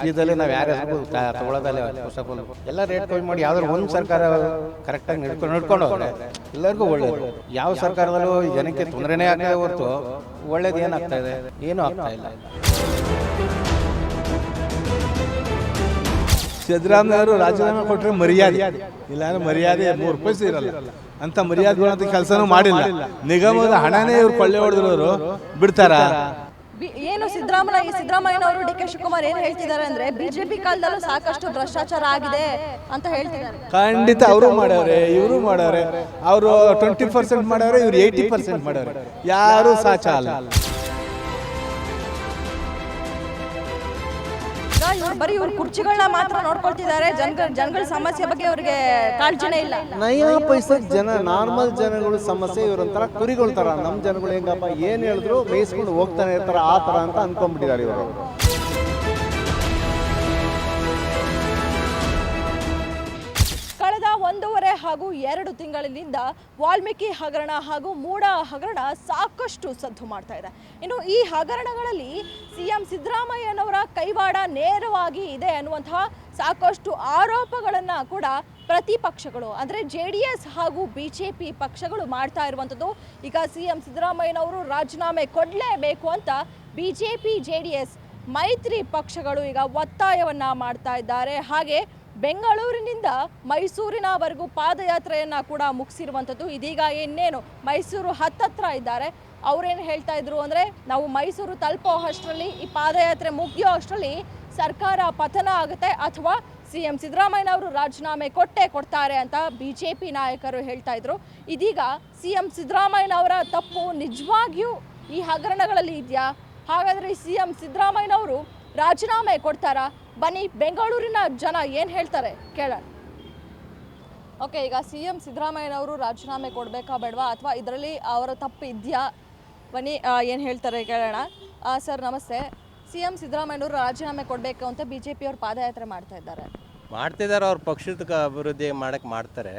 ರಾಜಕೀಯದಲ್ಲೇ ನಾವು ಯಾರ ಹೆಸರು ತೊಗೊಳೋದಲ್ಲ. ಫಸ್ಟ್ ಆಫ್ ಆಲ್ ಎಲ್ಲ ರೇಟ್ ಕಮ್ಮಿ ಮಾಡಿ ಯಾವ್ದಾದ್ರು ಒಂದು ಸರ್ಕಾರ ಕರೆಕ್ಟಾಗಿ ನಡ್ಕೊಂಡು ಹೋದ್ರೆ ಎಲ್ಲರಿಗೂ ಒಳ್ಳೇದು. ಯಾವ ಸರ್ಕಾರದಲ್ಲೂ ಜನಕ್ಕೆ ತೊಂದರೆನೇ ಆಗ್ತದೆ ಹೊರತು ಒಳ್ಳೇದು ಏನಾಗ್ತಾ ಇದೆ? ಏನೂ ಆಗ್ತಾ ಇಲ್ಲ. ಸಿದ್ದರಾಮಯ್ಯವರು ರಾಜೀನಾಮೆ ಕೊಟ್ಟರೆ ಮರ್ಯಾದೆ, ಇಲ್ಲಾಂದ್ರೆ ಮರ್ಯಾದೆ 3 ಪೈಸೆ ಇರಲ್ಲ. ಅಂತ ಮರ್ಯಾದೆ ಕೆಲಸನೂ ಮಾಡಿಲ್ಲ. ನಿಗಮದ ಹಣನೇ ಇವ್ರು ಕೊಳ್ಳೆ ಹೊಡೆದ್ರು ಬಿಡ್ತಾರ? ಏನು ಸಿದ್ದರಾಮಯ್ಯನವರು ಡಿ ಕೆ ಶಿವಕುಮಾರ್ ಏನ್ ಹೇಳ್ತಿದ್ದಾರೆ ಅಂದ್ರೆ ಬಿಜೆಪಿ ಕಾಲದಲ್ಲೂ ಸಾಕಷ್ಟು ಭ್ರಷ್ಟಾಚಾರ ಆಗಿದೆ ಅಂತ ಹೇಳ್ತಿದ್ದಾರೆ. ಖಂಡಿತ ಅವರು ಮಾಡವ್ರೆ, ಇವರು ಮಾಡವ್ರೆ. ಅವರು 20% ಮಾಡವ್ರೆ, ಇವ್ರು 80% ಮಾಡವ್ರೆ. ಯಾರು ಸಾಚ ಅಲ್ಲ. ಬರೀ ಇವ್ರು ಕುರ್ಚಿಗಳನ್ನ ಮಾತ್ರ ನೋಡ್ಕೊಳ್ತಿದ್ದಾರೆ, ಜನಗಳ ಸಮಸ್ಯೆ ಬಗ್ಗೆ ಅವ್ರಿಗೆ ಕಾಳಜಿನೇ ಇಲ್ಲ. ನಯಾ ಪೈಸಾ ಜನ ನಾರ್ಮಲ್ ಜನಗಳು ಸಮಸ್ಯೆ ಇವರೊಂಥರ ಕುರಿಗಳ ಥರ. ನಮ್ಮ ಜನಗಳು ಹೆಂಗಪ್ಪ ಏನು ಹೇಳಿದ್ರು ಮೇಯಿಸ್ಕೊಂಡು ಹೋಗ್ತಾನೆ ಇರ್ತಾರೆ, ಆ ಥರ ಅಂತ ಅನ್ಕೊಂಡ್ಬಿಟ್ಟಿದ್ದಾರೆ ಇವರು. ಕಳೆದ 1.5 ಹಾಗೂ 2 ತಿಂಗಳಿನಿಂದ ವಾಲ್ಮೀಕಿ ಹಗರಣ ಹಾಗೂ ಮೂಡ ಹಗರಣ ಸಾಕಷ್ಟು ಸದ್ದು ಮಾಡ್ತಾ ಇದೆ. ಇನ್ನು ಈ ಹಗರಣಗಳಲ್ಲಿ ಸಿಎಂ ಸಿದ್ದರಾಮಯ್ಯನವರ ಕೈವಾಡ ನೇರವಾಗಿ ಇದೆ ಅನ್ನುವಂತಹ ಸಾಕಷ್ಟು ಆರೋಪಗಳನ್ನು ಕೂಡ ಪ್ರತಿಪಕ್ಷಗಳು ಅಂದರೆ JDS ಹಾಗೂ BJP ಪಕ್ಷಗಳು ಮಾಡ್ತಾ ಇರುವಂಥದ್ದು. ಈಗ ಸಿಎಂ ಸಿದ್ದರಾಮಯ್ಯನವರು ರಾಜೀನಾಮೆ ಕೊಡಲೇಬೇಕು ಅಂತ BJP JDS ಮೈತ್ರಿ ಪಕ್ಷಗಳು ಈಗ ಒತ್ತಾಯವನ್ನ ಮಾಡ್ತಾ ಇದ್ದಾರೆ. ಹಾಗೆ ಬೆಂಗಳೂರಿನಿಂದ ಮೈಸೂರಿನವರೆಗೂ ಪಾದಯಾತ್ರೆಯನ್ನು ಕೂಡ ಮುಗಿಸಿರುವಂಥದ್ದು. ಇದೀಗ ಇನ್ನೇನು ಮೈಸೂರು ಹತ್ತತ್ರ ಇದ್ದಾರೆ. ಅವರೇನು ಹೇಳ್ತಾ ಇದ್ರು ಅಂದರೆ ನಾವು ಮೈಸೂರು ತಲುಪೋ ಅಷ್ಟರಲ್ಲಿ, ಈ ಪಾದಯಾತ್ರೆ ಮುಗಿಯೋ ಅಷ್ಟರಲ್ಲಿ ಸರ್ಕಾರ ಪತನ ಆಗುತ್ತೆ ಅಥವಾ ಸಿಎಂ ಸಿದ್ದರಾಮಯ್ಯನವರು ರಾಜೀನಾಮೆ ಕೊಡ್ತಾರೆ ಅಂತ BJP ನಾಯಕರು ಹೇಳ್ತಾ ಇದ್ರು. ಇದೀಗ ಸಿಎಂ ಸಿದ್ದರಾಮಯ್ಯನವರ ತಪ್ಪು ನಿಜವಾಗಿಯೂ ಈ ಹಗರಣಗಳಲ್ಲಿ ಇದೆಯಾ? ಹಾಗಾದರೆ ಸಿಎಂ ಸಿದ್ದರಾಮಯ್ಯನವರು ರಾಜೀನಾಮೆ ಕೊಡ್ತಾರಾ? ಬನ್ನಿ ಬೆಂಗಳೂರಿನ ಜನ ಏನು ಹೇಳ್ತಾರೆ ಕೇಳೋಣ. ಓಕೆ, ಈಗ ಸಿಎಂ ಸಿದ್ದರಾಮಯ್ಯನವರು ರಾಜೀನಾಮೆ ಕೊಡಬೇಕಾ ಬೇಡವಾ ಅಥವಾ ಇದರಲ್ಲಿ ಅವರ ತಪ್ಪು ಇದೆಯಾ? ಬನ್ನಿ ಏನು ಹೇಳ್ತಾರೆ ಕೇಳೋಣ. ಸರ್ ನಮಸ್ತೆ. ಸಿಎಂ ಸಿದ್ದರಾಮಯ್ಯನವರು ರಾಜೀನಾಮೆ ಕೊಡಬೇಕು ಅಂತ BJP ಅವರು ಪಾದಯಾತ್ರೆ ಮಾಡ್ತಿದ್ದಾರೆ. ಅವ್ರ ಪಕ್ಷದ ಅಭಿವೃದ್ಧಿ ಮಾಡಕ್ಕೆ ಮಾಡ್ತಾರೆ.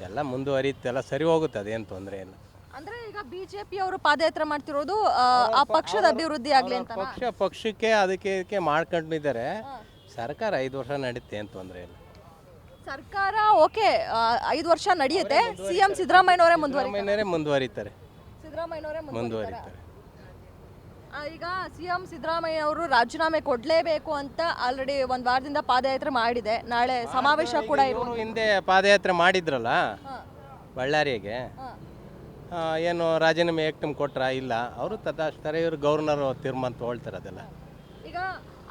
ಎಲ್ಲ ಮುಂದುವರಿಯುತ್ತೆಲ್ಲ ಸರಿ ಹೋಗುತ್ತೆ, ಅದೇನು ತೊಂದರೆ ಇಲ್ಲ. ಅಂದ್ರೆ ಈಗ BJP ಅವರು ಪಾದಯಾತ್ರೆ ಮಾಡ್ತಿರೋದು ಆ ಪಕ್ಷದ ಅಭಿವೃದ್ಧಿ ಆಗ್ಲಿ ಅಂತ. ಪಕ್ಷಕ್ಕೆ ಅದಕ್ಕೆ ಮಾಡ್ಕೊಂಡಿದ್ದಾರೆ. ಸರ್ಕಾರ 5 ವರ್ಷ ನಡೀತೆ, ಏನು ತೊಂದರೆ ಇಲ್ಲ. ಸರ್ಕಾರ ಓಕೆ 5 ವರ್ಷ ನಡೆಯುತ್ತೆ. ಸಿಎಂ ಸಿದ್ದರಾಮಯ್ಯನವರೇ ಮುಂದುವರಿತಾರೆ. ಈಗ ಸಿಎಂ ಸಿದ್ದರಾಮಯ್ಯ ಅವರು ರಾಜೀನಾಮೆ ಕೊಡಲೇಬೇಕು ಅಂತ ಆಲ್ರೆಡಿ 1 ವಾರದಿಂದ ಪಾದಯಾತ್ರೆ ಮಾಡಿದೆ. ನಾಳೆ ಸಮಾವೇಶ ಕೂಡ ಇವರು ಹಿಂದೆ ಪಾದಯಾತ್ರೆ ಮಾಡಿದ್ರಲ್ಲ ಬಳ್ಳಾರಿಗೆ, ಏನು ರಾಜೀನಾಮೆ ಏಕ್ಟಮ್ ಕೊಟ್ರ? ಇಲ್ಲ, ಅವರು ತದಾಸ್ತಾರೆ. ಇವರು ಗವರ್ನರ್ ತೀರ್ಮಾನ ತಗೊಳ್ತಾರೆ ಅದೆಲ್ಲ. ಈಗ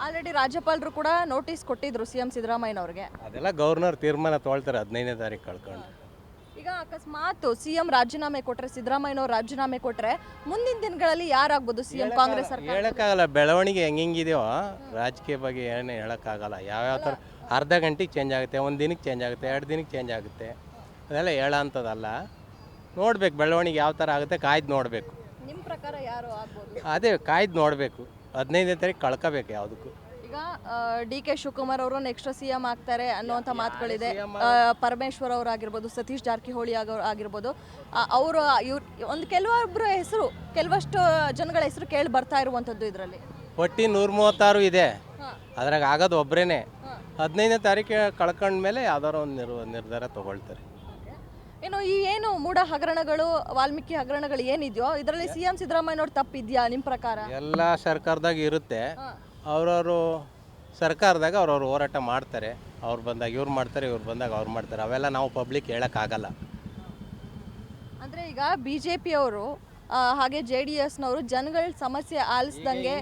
ಆಲ್ರೆಡಿ ರಾಜ್ಯಪಾಲರು ಕೂಡ ನೋಟಿಸ್ ಕೊಟ್ಟಿದ್ರು ಸಿಎಂ ಸಿದ್ದರಾಮಯ್ಯನವ್ರಿಗೆ. ಅದೆಲ್ಲ ಗವರ್ನರ್ ತೀರ್ಮಾನ ತಗೊಳ್ತಾರೆ 15ನೇ ತಾರೀಕು ಕಳ್ಕೊಂಡು. ಈಗ ಅಕಸ್ಮಾತ್ ಸಿಎಂ ರಾಜೀನಾಮೆ ಕೊಟ್ರೆ, ಸಿದ್ದರಾಮಯ್ಯನವರು ರಾಜೀನಾಮೆ ಕೊಟ್ರೆ ಮುಂದಿನ ದಿನಗಳಲ್ಲಿ ಯಾರಾಗ್ಬೋದು ಸಿಎಂ? ಕಾಂಗ್ರೆಸ್ ಸರ್ಕಾರ ಹೇಳಕ್ಕಾಗಲ್ಲ. ಬೆಳವಣಿಗೆ ಹೆಂಗಿದೆಯೋ ರಾಜಕೀಯ ಬಗ್ಗೆ ಏನು ಹೇಳಕ್ಕಾಗಲ್ಲ. ಯಾವ್ಯಾವ ಥರ ಅರ್ಧ ಗಂಟೆಗೆ ಚೇಂಜ್ ಆಗುತ್ತೆ, 1 ದಿನಕ್ಕೆ ಚೇಂಜ್ ಆಗುತ್ತೆ, 2 ದಿನಕ್ಕೆ ಚೇಂಜ್ ಆಗುತ್ತೆ. ಅದೆಲ್ಲ ಹೇಳೋಂಥದ್ದಲ್ಲ. ನೋಡ್ಬೇಕು ಬೆಳವಣಿಗೆ ಯಾವ ಥರ ಆಗುತ್ತೆ, ಕಾಯ್ದು ನೋಡಬೇಕು. ನಿಮ್ಮ ಪ್ರಕಾರ ಯಾರು ಆಗ್ಬೋದು? ಅದೇ ಕಾಯ್ದು ನೋಡಬೇಕು. 15ನೇ ತಾರೀಕು ಕಳ್ಕೋಬೇಕು ಯಾವುದಕ್ಕೂ. ಈಗ DK ಶಿವಕುಮಾರ್ ಅವರು ನೆಕ್ಸ್ಟ್ ಸಿಎಂ ಆಗ್ತಾರೆ ಅನ್ನುವಂಥ ಮಾತುಗಳಿದೆ. ಪರಮೇಶ್ವರ್ ಅವರಾಗಿರ್ಬೋದು, ಸತೀಶ್ ಜಾರಕಿಹೊಳಿ ಆಗಿರ್ಬೋದು, ಅವರು ಕೆಲವೊಬ್ಬರ ಹೆಸರು, ಕೆಲವಷ್ಟು ಜನಗಳ ಹೆಸರು ಕೇಳಿ ಬರ್ತಾ ಇರುವಂಥದ್ದು. ಇದರಲ್ಲಿ ಒಟ್ಟಿ 136 ಇದೆ, ಅದ್ರಾಗ ಆಗೋದು ಒಬ್ಬರೇನೆ. 15ನೇ ತಾರೀಕು ಕಳ್ಕೊಂಡ್ಮೇಲೆ ಯಾವ್ದಾರು ಒಂದು ನಿರ್ಧಾರ ತಗೊಳ್ತಾರೆ. ಏನು ಮೂಡ ಹಗರಣಗಳು, ವಾಲ್ಮೀಕಿ ಹಗರಣಗಳು ಏನಿದೆಯೋ ಇದರಲ್ಲಿ ಸಿಎಂ ಸಿದ್ದರಾಮಯ್ಯನವ್ರು ತಪ್ಪಿದ್ಯಾ ನಿಮ್ಮ ಪ್ರಕಾರ? ಎಲ್ಲ ಸರ್ಕಾರದಾಗ ಇರುತ್ತೆ. ಅವ್ರವರು ಸರ್ಕಾರದಾಗ ಅವ್ರವ್ರು ಹೋರಾಟ ಮಾಡ್ತಾರೆ. ಅವ್ರು ಬಂದಾಗ ಇವ್ರು ಮಾಡ್ತಾರೆ, ಇವ್ರು ಬಂದಾಗ ಅವ್ರು ಮಾಡ್ತಾರೆ. ಅವೆಲ್ಲ ನಾವು ಪಬ್ಲಿಕ್ ಹೇಳೋಕ್ಕಾಗಲ್ಲ. ಅಂದರೆ ಈಗ BJP ಅವರು ಹಾಗೆ JDSನವರು ಜನಗಳ ಸಮಸ್ಯೆ ಆಲಿಸ್ದಂಗೆ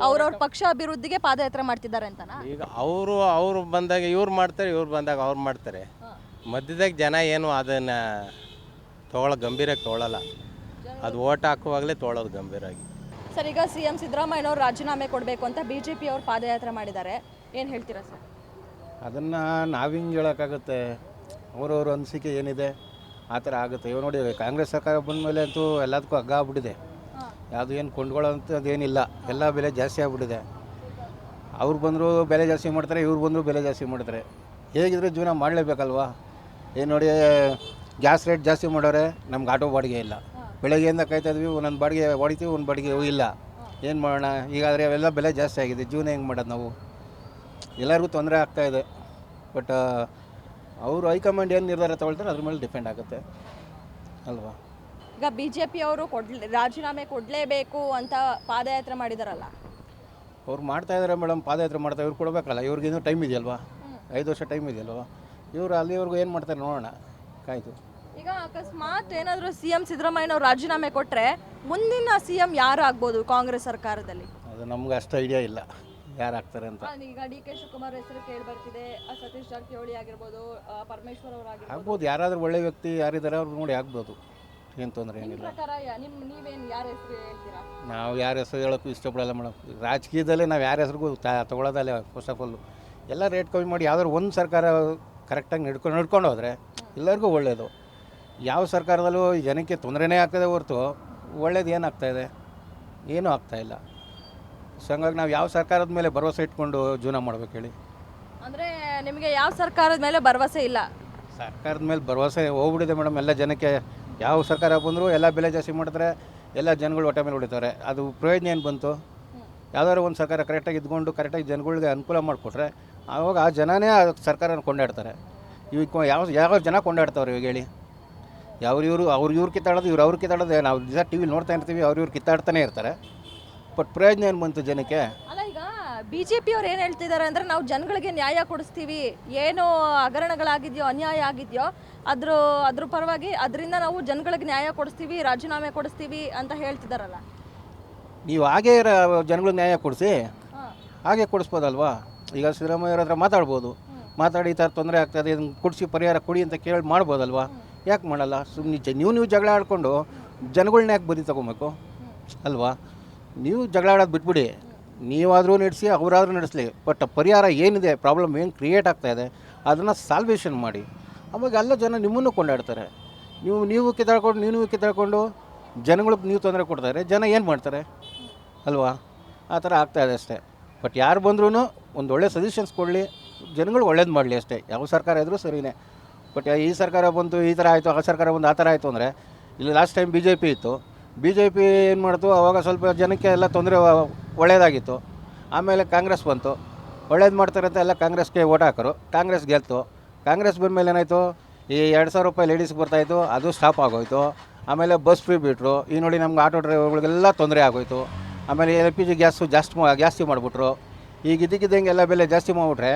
ಅವ್ರವ್ರ ಪಕ್ಷ ಅಭಿವೃದ್ಧಿಗೆ ಪಾದಯಾತ್ರೆ ಮಾಡ್ತಿದ್ದಾರೆ ಅಂತನಾ? ಈಗ ಅವರು ಬಂದಾಗ ಇವ್ರು ಮಾಡ್ತಾರೆ, ಇವ್ರು ಬಂದಾಗ ಅವ್ರು ಮಾಡ್ತಾರೆ. ಮಧ್ಯದಾಗ ಜನ ಏನು ಅದನ್ನು ಗಂಭೀರವಾಗಿ ತೊಗೊಳ್ಳಲ್ಲ. ಅದು ಓಟ್ ಹಾಕುವಾಗಲೇ ತೊಗೊಳ್ಳೋದು ಗಂಭೀರವಾಗಿ. ಸರ್, ಈಗ ಸಿಎಂ ಸಿದ್ದರಾಮಯ್ಯನವರು ರಾಜೀನಾಮೆ ಕೊಡಬೇಕು ಅಂತ BJP ಅವರು ಪಾದಯಾತ್ರೆ ಮಾಡಿದ್ದಾರೆ, ಏನು ಹೇಳ್ತೀರಾ ಸರ್? ಅದನ್ನು ನಾವು ಹಿಂಗೆ ಹೇಳೋಕ್ಕಾಗುತ್ತೆ. ಅವ್ರವ್ರ ಅನಿಸಿಕೆ ಏನಿದೆ ಆ ಥರ ಆಗುತ್ತೆ. ಇವಾಗ ನೋಡಿ, ಕಾಂಗ್ರೆಸ್ ಸರ್ಕಾರ ಬಂದ ಮೇಲೆ ಅಂತೂ ಎಲ್ಲದಕ್ಕೂ ಹಗ್ಗ ಆಗ್ಬಿಟ್ಟಿದೆ. ಯಾವುದು ಏನು ಕೊಂಡ್ಕೊಳ್ಳೋಂಥದ್ದು ಏನಿಲ್ಲ, ಎಲ್ಲ ಬೆಲೆ ಜಾಸ್ತಿ ಆಗ್ಬಿಟ್ಟಿದೆ. ಅವ್ರು ಬಂದರೂ ಬೆಲೆ ಜಾಸ್ತಿ ಮಾಡ್ತಾರೆ, ಇವ್ರು ಬಂದರೂ ಬೆಲೆ ಜಾಸ್ತಿ ಮಾಡ್ತಾರೆ. ಹೇಗಿದ್ರೆ ಜೀವನ ಮಾಡಲೇಬೇಕಲ್ವಾ? ಏನು ನೋಡಿ, ಗ್ಯಾಸ್ ರೇಟ್ ಜಾಸ್ತಿ ಮಾಡೋರೆ, ನಮ್ಗೆ ಆಟೋ ಬಾಡಿಗೆ ಇಲ್ಲ. ಬೆಳಗ್ಗೆಯಿಂದ ಕಾಯ್ತಾ ಇದ್ವಿ, ಒಂದೊಂದು ಬಾಡಿಗೆ ಹೊಡಿತೀವಿ, ಒಂದು ಬಾಡಿಗೆ ಇಲ್ಲ. ಏನು ಮಾಡೋಣ? ಈಗಾದರೆ ಅವೆಲ್ಲ ಬೆಲೆ ಜಾಸ್ತಿ ಆಗಿದೆ, ಜೀವನ ಹೆಂಗೆ ಮಾಡೋದು ನಾವು? ಎಲ್ಲರಿಗೂ ತೊಂದರೆ ಆಗ್ತಾಯಿದೆ. ಬಟ್ ಅವರು ಹೈಕಮಾಂಡ್ ಏನು ನಿರ್ಧಾರ ತಗೊಳ್ತಾರೆ ಅದ್ರ ಮೇಲೆ ಡಿಪೆಂಡ್ ಆಗುತ್ತೆ ಅಲ್ವಾ. ಈಗ ಬಿ ಜೆ ಪಿಯವರು ರಾಜೀನಾಮೆ ಕೊಡಲೇಬೇಕು ಅಂತ ಪಾದಯಾತ್ರೆ ಮಾಡಿದಾರಲ್ಲ. ಅವ್ರು ಮಾಡ್ತಾಯಿದ್ದಾರೆ ಮೇಡಮ್, ಪಾದಯಾತ್ರೆ ಮಾಡ್ತಾ ಇವ್ರು ಕೊಡಬೇಕಲ್ಲ, ಇವ್ರಿಗಿನ್ನೂ ಟೈಮ್ ಇದೆಯಲ್ವಾ, 5 ವರ್ಷ ಟೈಮ್ ಇದೆಯಲ್ವಾ. ಇವರು ಅಲ್ಲಿವರೆಗೂ ಏನು ಮಾಡ್ತಾರೆ ನೋಡೋಣ, ಕಾಯ್ತು. ಈಗ ಅಕಸ್ಮಾತ್ ಏನಾದರೂ ಸಿ ಎಂ ಸಿದ್ದರಾಮಯ್ಯನವ್ರು ರಾಜೀನಾಮೆ ಕೊಟ್ಟರೆ ಮುಂದಿನ ಸಿ ಎಂ ಯಾರು ಆಗ್ಬೋದು ಕಾಂಗ್ರೆಸ್ ಸರ್ಕಾರದಲ್ಲಿ? ಅದು ನಮ್ಗೆ ಅಷ್ಟು ಐಡಿಯಾ ಇಲ್ಲ ಯಾರು ಆಗ್ತಾರೆ ಅಂತ. ಈಗ ಡಿ ಕೆ ಶಿವಕುಮಾರ್ ಹೆಸರು ಕೇಳಿ ಬರ್ತಿದೆ, ಸತೀಶ್ ಜಾರಕಿಹೊಳಿ ಆಗಿರ್ಬೋದು, ಪರಮೇಶ್ವರ್ ಅವರಾಗಿರ್ಬೋದು. ಆಗ್ಬೋದು, ಯಾರಾದರೂ ಒಳ್ಳೆ ವ್ಯಕ್ತಿ ಯಾರಿದ್ದಾರೆ ಅವ್ರು ನೋಡಿ ಆಗ್ಬೋದು, ಏನು ತೊಂದರೆ ಏನಿಲ್ಲ. ಪ್ರಕಾರ ನೀವೇನು ಯಾರ ಹೆಸರು ಹೇಳ್ತೀರಾ? ನಾವು ಯಾರ ಹೆಸರು ಹೇಳೋಕ್ಕೂ ಇಷ್ಟಪಡಲ್ಲ ಮೇಡಮ್. ರಾಜಕೀಯದಲ್ಲೇ ನಾವು ಯಾರ ಹೆಸರಿಗೂ ತೊಗೊಳೋದಲ್ಲ. ಫಸ್ಟ್ ಆಫ್ ಆಲ್ ಎಲ್ಲ ರೇಟ್ ಕಮ್ಮಿ ಮಾಡಿ ಯಾವ್ದಾದ್ರು ಒಂದು ಸರ್ಕಾರ ಕರೆಕ್ಟಾಗಿ ನಡ್ಕೊಂಡು ಹೋದರೆ ಎಲ್ಲರಿಗೂ ಒಳ್ಳೆಯದು. ಯಾವ ಸರ್ಕಾರದಲ್ಲೂ ಜನಕ್ಕೆ ತೊಂದರೆನೇ ಆಗ್ತದೆ ಹೊರತು ಒಳ್ಳೇದು ಏನಾಗ್ತಾಯಿದೆ, ಏನೂ ಆಗ್ತಾಯಿಲ್ಲ. ಸೊ ಹಂಗಾಗಿ ನಾವು ಯಾವ ಸರ್ಕಾರದ ಮೇಲೆ ಭರವಸೆ ಇಟ್ಕೊಂಡು ಜೀವನ ಮಾಡ್ಬೇಕು ಹೇಳಿ? ಅಂದರೆ ನಿಮಗೆ ಯಾವ ಸರ್ಕಾರದ ಮೇಲೆ ಭರವಸೆ ಇಲ್ಲ? ಸರ್ಕಾರದ ಮೇಲೆ ಭರವಸೆ ಹೋಗ್ಬಿಟ್ಟಿದೆ ಮೇಡಮ್. ಎಲ್ಲ ಜನಕ್ಕೆ ಯಾವ ಸರ್ಕಾರ ಬಂದರೂ ಎಲ್ಲ ಬೆಲೆ ಜಾಸ್ತಿ ಮಾಡ್ತಾರೆ, ಎಲ್ಲ ಜನಗಳು ಹೊಟ್ಟೆ ಮೇಲೆ ಹೊಡಿತಾರೆ. ಅದು ಪ್ರಯೋಜನ ಏನು ಬಂತು? ಯಾವ್ದಾದ್ರು ಒಂದು ಸರ್ಕಾರ ಕರೆಕ್ಟಾಗಿ ಇದ್ಕೊಂಡು ಕರೆಕ್ಟಾಗಿ ಜನಗಳಿಗೆ ಅನುಕೂಲ ಮಾಡಿಕೊಟ್ರೆ ಆವಾಗ ಆ ಜನನೇ ಆ ಸರ್ಕಾರನ ಕೊಂಡಾಡ್ತಾರೆ. ಇವಾಗ ಯಾವ ಜನ ಕೊಂಡಾಡ್ತಾವ್ರೆ ಇವಾಗ ಹೇಳಿ? ಇವ್ರು ಕಿತ್ತಾಡೋದು, ಅವ್ರು ಕಿತ್ತಾಡೋದು. ನಾವು ನಿಜ ಟಿ ವಿ ನೋಡ್ತಾ ಇರ್ತೀವಿ, ಇವ್ರು ಕಿತ್ತಾಡ್ತಾನೆ ಇರ್ತಾರೆ. ಬಟ್ ಪ್ರಯೋಜನ ಏನು ಬಂತು ಜನಕ್ಕೆ? ಅಲ್ಲ, ಈಗ ಬಿ ಜೆ ಪಿಯವ್ರು ಏನು ಹೇಳ್ತಿದ್ದಾರೆ ಅಂದರೆ ನಾವು ಜನಗಳಿಗೆ ನ್ಯಾಯ ಕೊಡಿಸ್ತೀವಿ, ಏನು ಹಗರಣಗಳಾಗಿದೆಯೋ ಅನ್ಯಾಯ ಆಗಿದೆಯೋ ಅದ್ರ ಪರವಾಗಿ ಅದರಿಂದ ನಾವು ಜನಗಳಿಗೆ ನ್ಯಾಯ ಕೊಡಿಸ್ತೀವಿ, ರಾಜೀನಾಮೆ ಕೊಡಿಸ್ತೀವಿ ಅಂತ ಹೇಳ್ತಿದ್ದಾರಲ್ಲ. ನೀವು ಹಾಗೇ ಜನಗಳಿಗೆ ನ್ಯಾಯ ಕೊಡಿಸಿ, ಹಾಗೆ ಕೊಡಿಸ್ಬೋದಲ್ವಾ? ಈಗ ಸಿದ್ದರಾಮಯ್ಯವ್ರ ಹತ್ರ ಮಾತಾಡ್ಬೋದು, ಮಾತಾಡಿ ಈ ಥರ ತೊಂದರೆ ಆಗ್ತದೆ, ಇದನ್ನು ಕೊಡಿಸಿ ಪರಿಹಾರ ಕೊಡಿ ಅಂತ ಕೇಳಿ ಮಾಡ್ಬೋದಲ್ವಾ? ಯಾಕೆ ಮಾಡಲ್ಲ? ಸುಮ್ಮನೆ ನೀವು ಜಗಳ ಆಡ್ಕೊಂಡು ಜನಗಳನ್ನ ಯಾಕೆ ಬದಿ ತೊಗೊಬೇಕು ಅಲ್ವಾ? ನೀವು ಜಗಳ ಆಡೋದು ಬಿಟ್ಬಿಡಿ, ನೀವಾದರೂ ನಡೆಸಿ ಅವರಾದರೂ ನಡೆಸಲಿ. ಬಟ್ ಪರಿಹಾರ ಏನಿದೆ, ಪ್ರಾಬ್ಲಮ್ ಏನು ಕ್ರಿಯೇಟ್ ಆಗ್ತಾಯಿದೆ ಅದನ್ನು ಸಾಲ್ವೇಷನ್ ಮಾಡಿ. ಅವಾಗ ಎಲ್ಲ ಜನ ನಿಮ್ಮನ್ನು ಕೊಂಡಾಡ್ತಾರೆ. ನೀವು ಕಿತ್ತಾಡ್ಕೊಂಡು ಜನಗಳಿಗೆ ನೀವು ತೊಂದರೆ ಕೊಡ್ತಾರೆ, ಜನ ಏನು ಮಾಡ್ತಾರೆ ಅಲ್ವಾ? ಆ ಥರ ಆಗ್ತಾಯಿದೆ ಅಷ್ಟೇ. ಬಟ್ ಯಾರು ಬಂದ್ರೂ ಒಂದು ಒಳ್ಳೆ ಸಜೆಷನ್ಸ್ ಕೊಡಲಿ, ಜನಗಳು ಒಳ್ಳೇದು ಮಾಡಲಿ ಅಷ್ಟೇ. ಯಾವ ಸರ್ಕಾರ ಇದ್ರೂ ಸರಿಯೇ. ಬಟ್ ಈ ಸರ್ಕಾರ ಬಂತು ಈ ಥರ ಆಯಿತು, ಆ ಸರ್ಕಾರ ಬಂದು ಆ ಥರ ಆಯಿತು ಅಂದರೆ, ಇಲ್ಲಿ last time B J P ಇತ್ತು, ಬಿ ಜೆ ಪಿ ಏನು ಮಾಡ್ತು, ಆವಾಗ ಸ್ವಲ್ಪ ಜನಕ್ಕೆ ಎಲ್ಲ ತೊಂದರೆ ಒಳ್ಳೆಯದಾಗಿತ್ತು. ಆಮೇಲೆ ಕಾಂಗ್ರೆಸ್ ಬಂತು, ಒಳ್ಳೇದು ಮಾಡ್ತಾರೆ ಅಂತ ಎಲ್ಲ ಕಾಂಗ್ರೆಸ್ಗೆ ಓಟ್ ಹಾಕೋರು, ಕಾಂಗ್ರೆಸ್ ಗೆಲ್ತು. ಕಾಂಗ್ರೆಸ್ ಬಂದಮೇಲೆ ಏನಾಯಿತು, ಈ 2000 ರೂಪಾಯಿ ಲೇಡೀಸ್ಗೆ ಬರ್ತಾಯಿತ್ತು, ಅದು ಸ್ಟಾಪ್ ಆಗೋಯಿತು. ಆಮೇಲೆ ಬಸ್ ಫ್ರೀ ಬಿಟ್ಟರು. ಈ ನೋಡಿ ನಮ್ಗೆ ಆಟೋ ಡ್ರೈವರ್ಗಳಿಗೆಲ್ಲ ತೊಂದರೆ ಆಗೋಯಿತು. ಆಮೇಲೆ LPG ಗ್ಯಾಸು ಜಾಸ್ತಿ ಮಾಡಿಬಿಟ್ರು. ಈಗ ಇದಕ್ಕಿದ್ದಂಗೆ ಎಲ್ಲ ಬೆಲೆ ಜಾಸ್ತಿ ಮಾಡಿಬಿಟ್ರೆ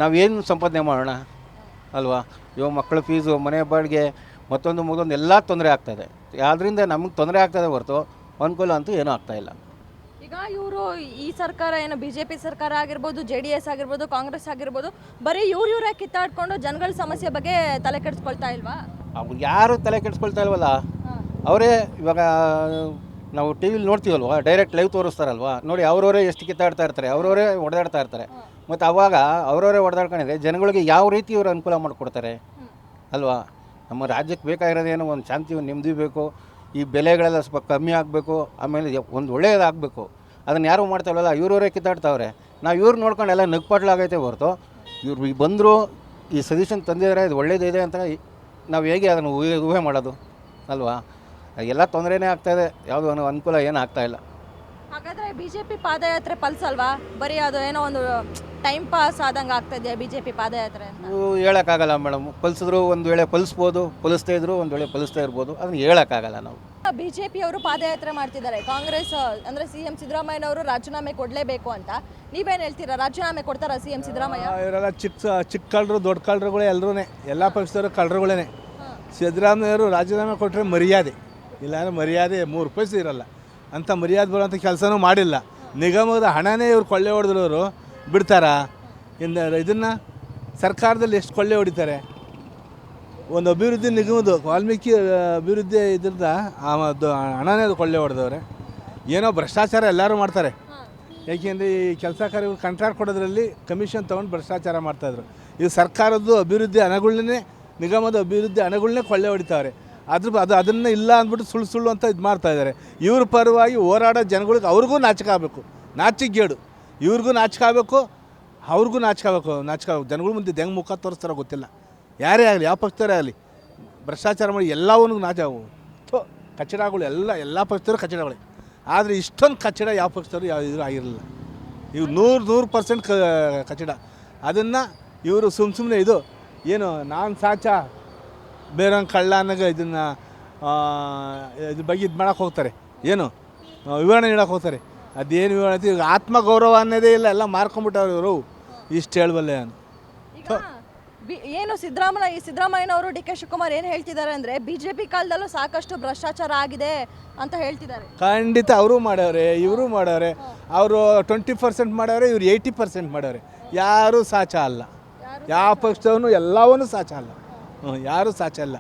ನಾವೇನು ಸಂಪಾದನೆ ಮಾಡೋಣ ಅಲ್ವಾ? ಇವಾಗ ಮಕ್ಕಳ ಫೀಸು, ಮನೆ ಬಾಡಿಗೆ, ಮತ್ತೊಂದು ಎಲ್ಲ ತೊಂದರೆ ಆಗ್ತಾಯಿದೆ. ಆದ್ದರಿಂದ ನಮಗೆ ತೊಂದರೆ ಆಗ್ತದೆ ಹೊರತು ಅನುಕೂಲ ಅಂತೂ ಏನೂ ಆಗ್ತಾಯಿಲ್ಲ. ಈಗ ಇವರು ಈ ಸರ್ಕಾರ ಏನು ಬಿ ಜೆ ಪಿ ಸರ್ಕಾರ ಆಗಿರ್ಬೋದು, JDS ಆಗಿರ್ಬೋದು, ಕಾಂಗ್ರೆಸ್ ಆಗಿರ್ಬೋದು, ಬರೀ ಇವರೇ ಕಿತ್ತಾಡ್ಕೊಂಡು ಜನಗಳ ಸಮಸ್ಯೆ ಬಗ್ಗೆ ತಲೆ ಕೆಡಿಸ್ಕೊಳ್ತಾ ಇಲ್ವಾ? ಅವ್ರು ಯಾರು ತಲೆ ಕೆಡಿಸ್ಕೊಳ್ತಾ ಇಲ್ವಲ್ಲ, ಅವರೇ. ಇವಾಗ ನಾವು ಟಿ ವಿಲಿ ನೋಡ್ತೀವಲ್ವ, ಡೈರೆಕ್ಟ್ ಲೈವ್ ತೋರಿಸ್ತಾರಲ್ವ, ನೋಡಿ ಅವರವರೇ ಎಷ್ಟು ಕಿತ್ತಾಡ್ತಾ ಇರ್ತಾರೆ, ಅವರವರೇ ಹೊಡೆದಾಡ್ತಾ ಇರ್ತಾರೆ. ಮತ್ತು ಅವಾಗ ಅವರವರೇ ಹೊಡೆದಾಡ್ಕೊಂಡಿದ್ರೆ ಜನಗಳಿಗೆ ಯಾವ ರೀತಿ ಇವರು ಅನುಕೂಲ ಮಾಡಿಕೊಡ್ತಾರೆ ಅಲ್ವಾ? ನಮ್ಮ ರಾಜ್ಯಕ್ಕೆ ಬೇಕಾಗಿರೋದೇನು, ಒಂದು ಶಾಂತಿ, ಒಂದು ನೆಮ್ಮದಿ ಬೇಕು. ಈ ಬೆಲೆಗಳೆಲ್ಲ ಸ್ವಲ್ಪ ಕಮ್ಮಿ ಆಗಬೇಕು. ಆಮೇಲೆ ಒಂದು ಒಳ್ಳೆಯದಾಗಬೇಕು. ಅದನ್ನು ಯಾರು ಮಾಡ್ತಾವಲ್ಲ, ಇವರವರೇ ಕಿತ್ತಾಡ್ತಾವ್ರೆ. ನಾವು ಇವ್ರು ನೋಡ್ಕೊಂಡು ಎಲ್ಲ ನಗ್ಪಾಟ್ಲಾಗೈತೆ ಹೊರತು ಇವ್ರು ಈಗ ಬಂದರು, ಈ ಸಜೆಷನ್ ತಂದಿದ್ದಾರೆ, ಇದು ಒಳ್ಳೇದಿದೆ ಅಂತ ನಾವು ಹೇಗೆ ಅದನ್ನು ಊಹೆ ಮಾಡೋದು ಅಲ್ವಾ? ಎಲ್ಲ ತೊಂದರೆನೇ ಆಗ್ತಾಯಿದೆ, ಯಾವುದೋ ಅನುಕೂಲ ಏನು ಆಗ್ತಾಯಿಲ್ಲ. ಹಾಗಾದರೆ ಬಿ ಜೆ ಪಿ ಪಾದಯಾತ್ರೆ ಪಲ್ಸಲ್ವಾ? ಬರೀ ಅದು ಏನೋ ಒಂದು ಟೈಮ್ ಪಾಸ್ ಆದಂಗೆ ಆಗ್ತಾಯಿದೆ ಬಿ ಜೆ ಪಿ ಪಾದಯಾತ್ರೆ ಅಂತ ಹೇಳೋಕ್ಕಾಗಲ್ಲ ಮೇಡಮ್. ಪಲ್ಸಿದ್ರು ಒಂದು ವೇಳೆ ಪಲಿಸ್ಬೋದು, ಪಲಿಸ್ತಾ ಇದ್ರು ಒಂದು ವೇಳೆ ಪಲಿಸ್ತಾ ಇರ್ಬೋದು, ಅದನ್ನು ಹೇಳೋಕ್ಕಾಗಲ್ಲ ನಾವು. ಬಿ ಜೆ ಪಿಯವರು ಪಾದಯಾತ್ರೆ ಮಾಡ್ತಿದ್ದಾರೆ, ಕಾಂಗ್ರೆಸ್ ಅಂದರೆ ಸಿ ಎಂ ಸಿದ್ದರಾಮಯ್ಯನವರು ರಾಜೀನಾಮೆ ಕೊಡಲೇಬೇಕು ಅಂತ. ನೀವೇನು ಹೇಳ್ತೀರಾ? ರಾಜೀನಾಮೆ ಕೊಡ್ತಾರಾ ಸಿ ಎಂ ಸಿದ್ದರಾಮಯ್ಯ? ಇವರೆಲ್ಲ ಚಿಕ್ಕ ಕಳ್ಳರು, ದೊಡ್ಡ ಕಳ್ಳರುಗಳೇ, ಎಲ್ಲರೂ ಎಲ್ಲ ಪಕ್ಷದವರು ಕಳ್ಳರುಗಳೇ. ಸಿದ್ದರಾಮಯ್ಯವರು ರಾಜೀನಾಮೆ ಕೊಟ್ಟರೆ ಮರ್ಯಾದೆ, ಇಲ್ಲಾಂದರೆ ಮರ್ಯಾದೆ 3 ಪೈಸೆ ಇರಲ್ಲ. ಅಂಥ ಮರ್ಯಾದೆ ಬರೋಂಥ ಕೆಲಸನೂ ಮಾಡಿಲ್ಲ. ನಿಗಮದ ಹಣನೇ ಇವ್ರು ಕೊಳ್ಳೆ ಹೊಡೆದ್ರು ಬಿಡ್ತಾರಾ? ಇದನ್ನು ಸರ್ಕಾರದಲ್ಲಿ ಎಷ್ಟು ಕೊಳ್ಳೆ ಹೊಡಿತಾರೆ? ಒಂದು ಅಭಿವೃದ್ಧಿ ನಿಗಮದ ವಾಲ್ಮೀಕಿ ಅಭಿವೃದ್ಧಿ ಇದ್ರದ ಹಣನೇ ಅದು ಕೊಳ್ಳೆ ಹೊಡೆದವ್ರೆ. ಏನೋ ಭ್ರಷ್ಟಾಚಾರ ಎಲ್ಲರೂ ಮಾಡ್ತಾರೆ. ಏಕೆಂದರೆ ಈ ಕೆಲಸ ಕಾರ್ಯಗಳು ಕಾಂಟ್ರಾಕ್ಟ್ ಕೊಡೋದ್ರಲ್ಲಿ ಕಮಿಷನ್ ತೊಗೊಂಡು ಭ್ರಷ್ಟಾಚಾರ ಮಾಡ್ತಾಯಿದ್ರು. ಇದು ಸರ್ಕಾರದ್ದು ಅಭಿವೃದ್ಧಿ ಹಣಗಳನ್ನೇ, ನಿಗಮದ ಅಭಿವೃದ್ಧಿ ಹಣಗಳನ್ನೇ ಕೊಳ್ಳೆ ಹೊಡಿತಾವ್ರೆ. ಅದನ್ನು ಇಲ್ಲ ಅಂದ್ಬಿಟ್ಟು ಸುಳ್ಳು ಅಂತ ಇದು ಮಾಡ್ತಾಯಿದ್ದಾರೆ. ಇವ್ರ ಪರವಾಗಿ ಹೋರಾಡೋ ಜನಗಳಿಗೆ ಅವ್ರಿಗೂ ನಾಚಿಕಾಗಬೇಕು, ನಾಚಿಗೇಡು. ಇವ್ರಿಗೂ ನಾಚಿಕಾಗಬೇಕು, ಅವ್ರಿಗೂ ನಾಚಿಕಾಗಬೇಕು. ಜನಗಳ ಮುಂದೆ ಹೆಂಗೆ ಮುಖ ತೋರಿಸ್ತಾರೋ ಗೊತ್ತಿಲ್ಲ. ಯಾರೇ ಆಗಲಿ, ಯಾವ ಪಕ್ಷದವರೇ ಆಗಲಿ, ಭ್ರಷ್ಟಾಚಾರ ಮಾಡಿ ಎಲ್ಲವನ್ನೂ ಕಚಡಗಳು ಎಲ್ಲ ಪಕ್ಷದವರು ಕಚಡಗಳೇ. ಆದರೆ ಇಷ್ಟೊಂದು ಕಚಡ ಯಾವ ಪಕ್ಷದವರು ಯಾವ ಇದು ಆಗಿರಲಿಲ್ಲ. ಇವು 100% ಕಚಡ. ಅದನ್ನು ಇವರು ಸುಮ್ಮನೆ ಇದು ಏನು ನಾನು ಸಾಚ ಬೇರೆಯವ್ನು ಕಳ್ಳ ಅನ್ನೋಗೆ ಇದನ್ನು ಇದ್ರ ಬಗ್ಗೆ ಇದು ಮಾಡೋಕ್ಕೆ ಹೋಗ್ತಾರೆ, ಏನು ವಿವರಣೆ ನೀಡೋಕೆ ಹೋಗ್ತಾರೆ. ಅದೇನು ವಿವರಣೆ, ಈಗ ಆತ್ಮಗೌರವ ಅನ್ನೋದೇ ಇಲ್ಲ, ಎಲ್ಲ ಮಾರ್ಕೊಂಬಿಟ್ಟವ್ರು ಇವರು. ಇಷ್ಟು ಹೇಳಬಲ್ಲೆ ನಾನು. ಈಗ ಏನು ಸಿದ್ದರಾಮಯ್ಯನವರು ಡಿ ಕೆ ಶಿವಕುಮಾರ್ ಏನು ಹೇಳ್ತಿದ್ದಾರೆ ಅಂದರೆ BJP ಕಾಲದಲ್ಲೂ ಸಾಕಷ್ಟು ಭ್ರಷ್ಟಾಚಾರ ಆಗಿದೆ ಅಂತ ಹೇಳ್ತಿದ್ದಾರೆ. ಖಂಡಿತ ಅವರು ಮಾಡವ್ರೆ, ಇವರು ಮಾಡವ್ರೆ. ಅವರು 20% ಮಾಡವ್ರೆ, ಇವ್ರು 80% ಮಾಡವ್ರೆ. ಯಾರೂ ಸಾಚ ಅಲ್ಲ, ಯಾವ ಪಕ್ಷದವನು ಎಲ್ಲವನ್ನೂ ಸಾಚ ಅಲ್ಲ. ಯಾರೂ ಸಾಚ ಅಲ್ಲ.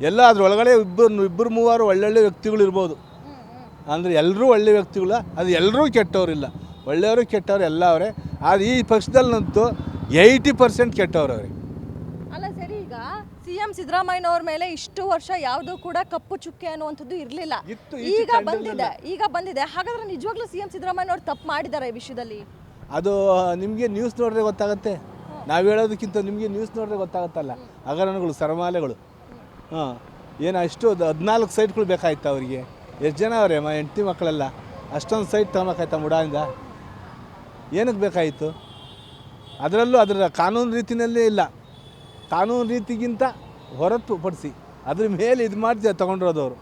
ಎಲ್ಲ ಅದ್ರೊಳಗಡೆ ಇಬ್ಬರು ಮೂವರು ಒಳ್ಳೊಳ್ಳೆ ವ್ಯಕ್ತಿಗಳು ಇರ್ಬೋದು, ಅಂದರೆ ಎಲ್ಲರೂ ಒಳ್ಳೆ ವ್ಯಕ್ತಿಗಳು, ಅದು ಎಲ್ಲರೂ ಕೆಟ್ಟವರಿಲ್ಲ, ಒಳ್ಳೆಯವರು ಕೆಟ್ಟವ್ರು ಎಲ್ಲ ಅವರೇ. ಆದರೆ ಈ ಪಕ್ಷದಲ್ಲಂತೂ 80% ಕೆಟ್ಟವ್ರು ಅವ್ರಿಗೆ. ಅಲ್ಲ ಸರಿ, ಈಗ CM ಸಿದ್ದರಾಮಯ್ಯನವ್ರ ಮೇಲೆ ಇಷ್ಟು ವರ್ಷ ಯಾವುದೂ ಕೂಡ ಕಪ್ಪು ಚುಕ್ಕೆ ಅನ್ನುವಂಥದ್ದು ಇರಲಿಲ್ಲ, ಈಗ ಬಂದಿದೆ. ಹಾಗಾದ್ರೆ ನಿಜವಾಗ್ಲೂ CM ಸಿದ್ದರಾಮಯ್ಯನವ್ರು ತಪ್ಪು ಮಾಡಿದ್ದಾರೆ ಈ ವಿಷಯದಲ್ಲಿ? ಅದು ನಿಮಗೆ ನ್ಯೂಸ್ ನೋಡಿದ್ರೆ ಗೊತ್ತಾಗುತ್ತೆ. ನಾವು ಹೇಳೋದಕ್ಕಿಂತ ನಿಮಗೆ ನ್ಯೂಸ್ ನೋಡಿದ್ರೆ ಗೊತ್ತಾಗುತ್ತಲ್ಲ. ಹಗರಣಗಳು, ಸರಮಾಲೆಗಳು. ಏನು ಅಷ್ಟು 14 ಸೈಟ್ಗಳು ಬೇಕಾಯ್ತು ಅವರಿಗೆ. ಎಷ್ಟು ಜನ ಅವರೇ ಹೆಂಡತಿ ಮಕ್ಕಳೆಲ್ಲ, ಅಷ್ಟೊಂದು ಸೈಟ್ ತಗೊಳಕಾಯ್ತಾ ಮುಡಾಯಿಂದ? ಏನಕ್ಕೆ ಬೇಕಾಯಿತು? ಅದರಲ್ಲೂ ಅದರ ಕಾನೂನು ರೀತಿಯಲ್ಲೇ ಇಲ್ಲ, ಕಾನೂನು ರೀತಿಗಿಂತ ಹೊರತುಪಡಿಸಿ ಅದ್ರ ಮೇಲೆ ಇದು ಮಾಡಿ ತೊಗೊಂಡಿರೋದವರು.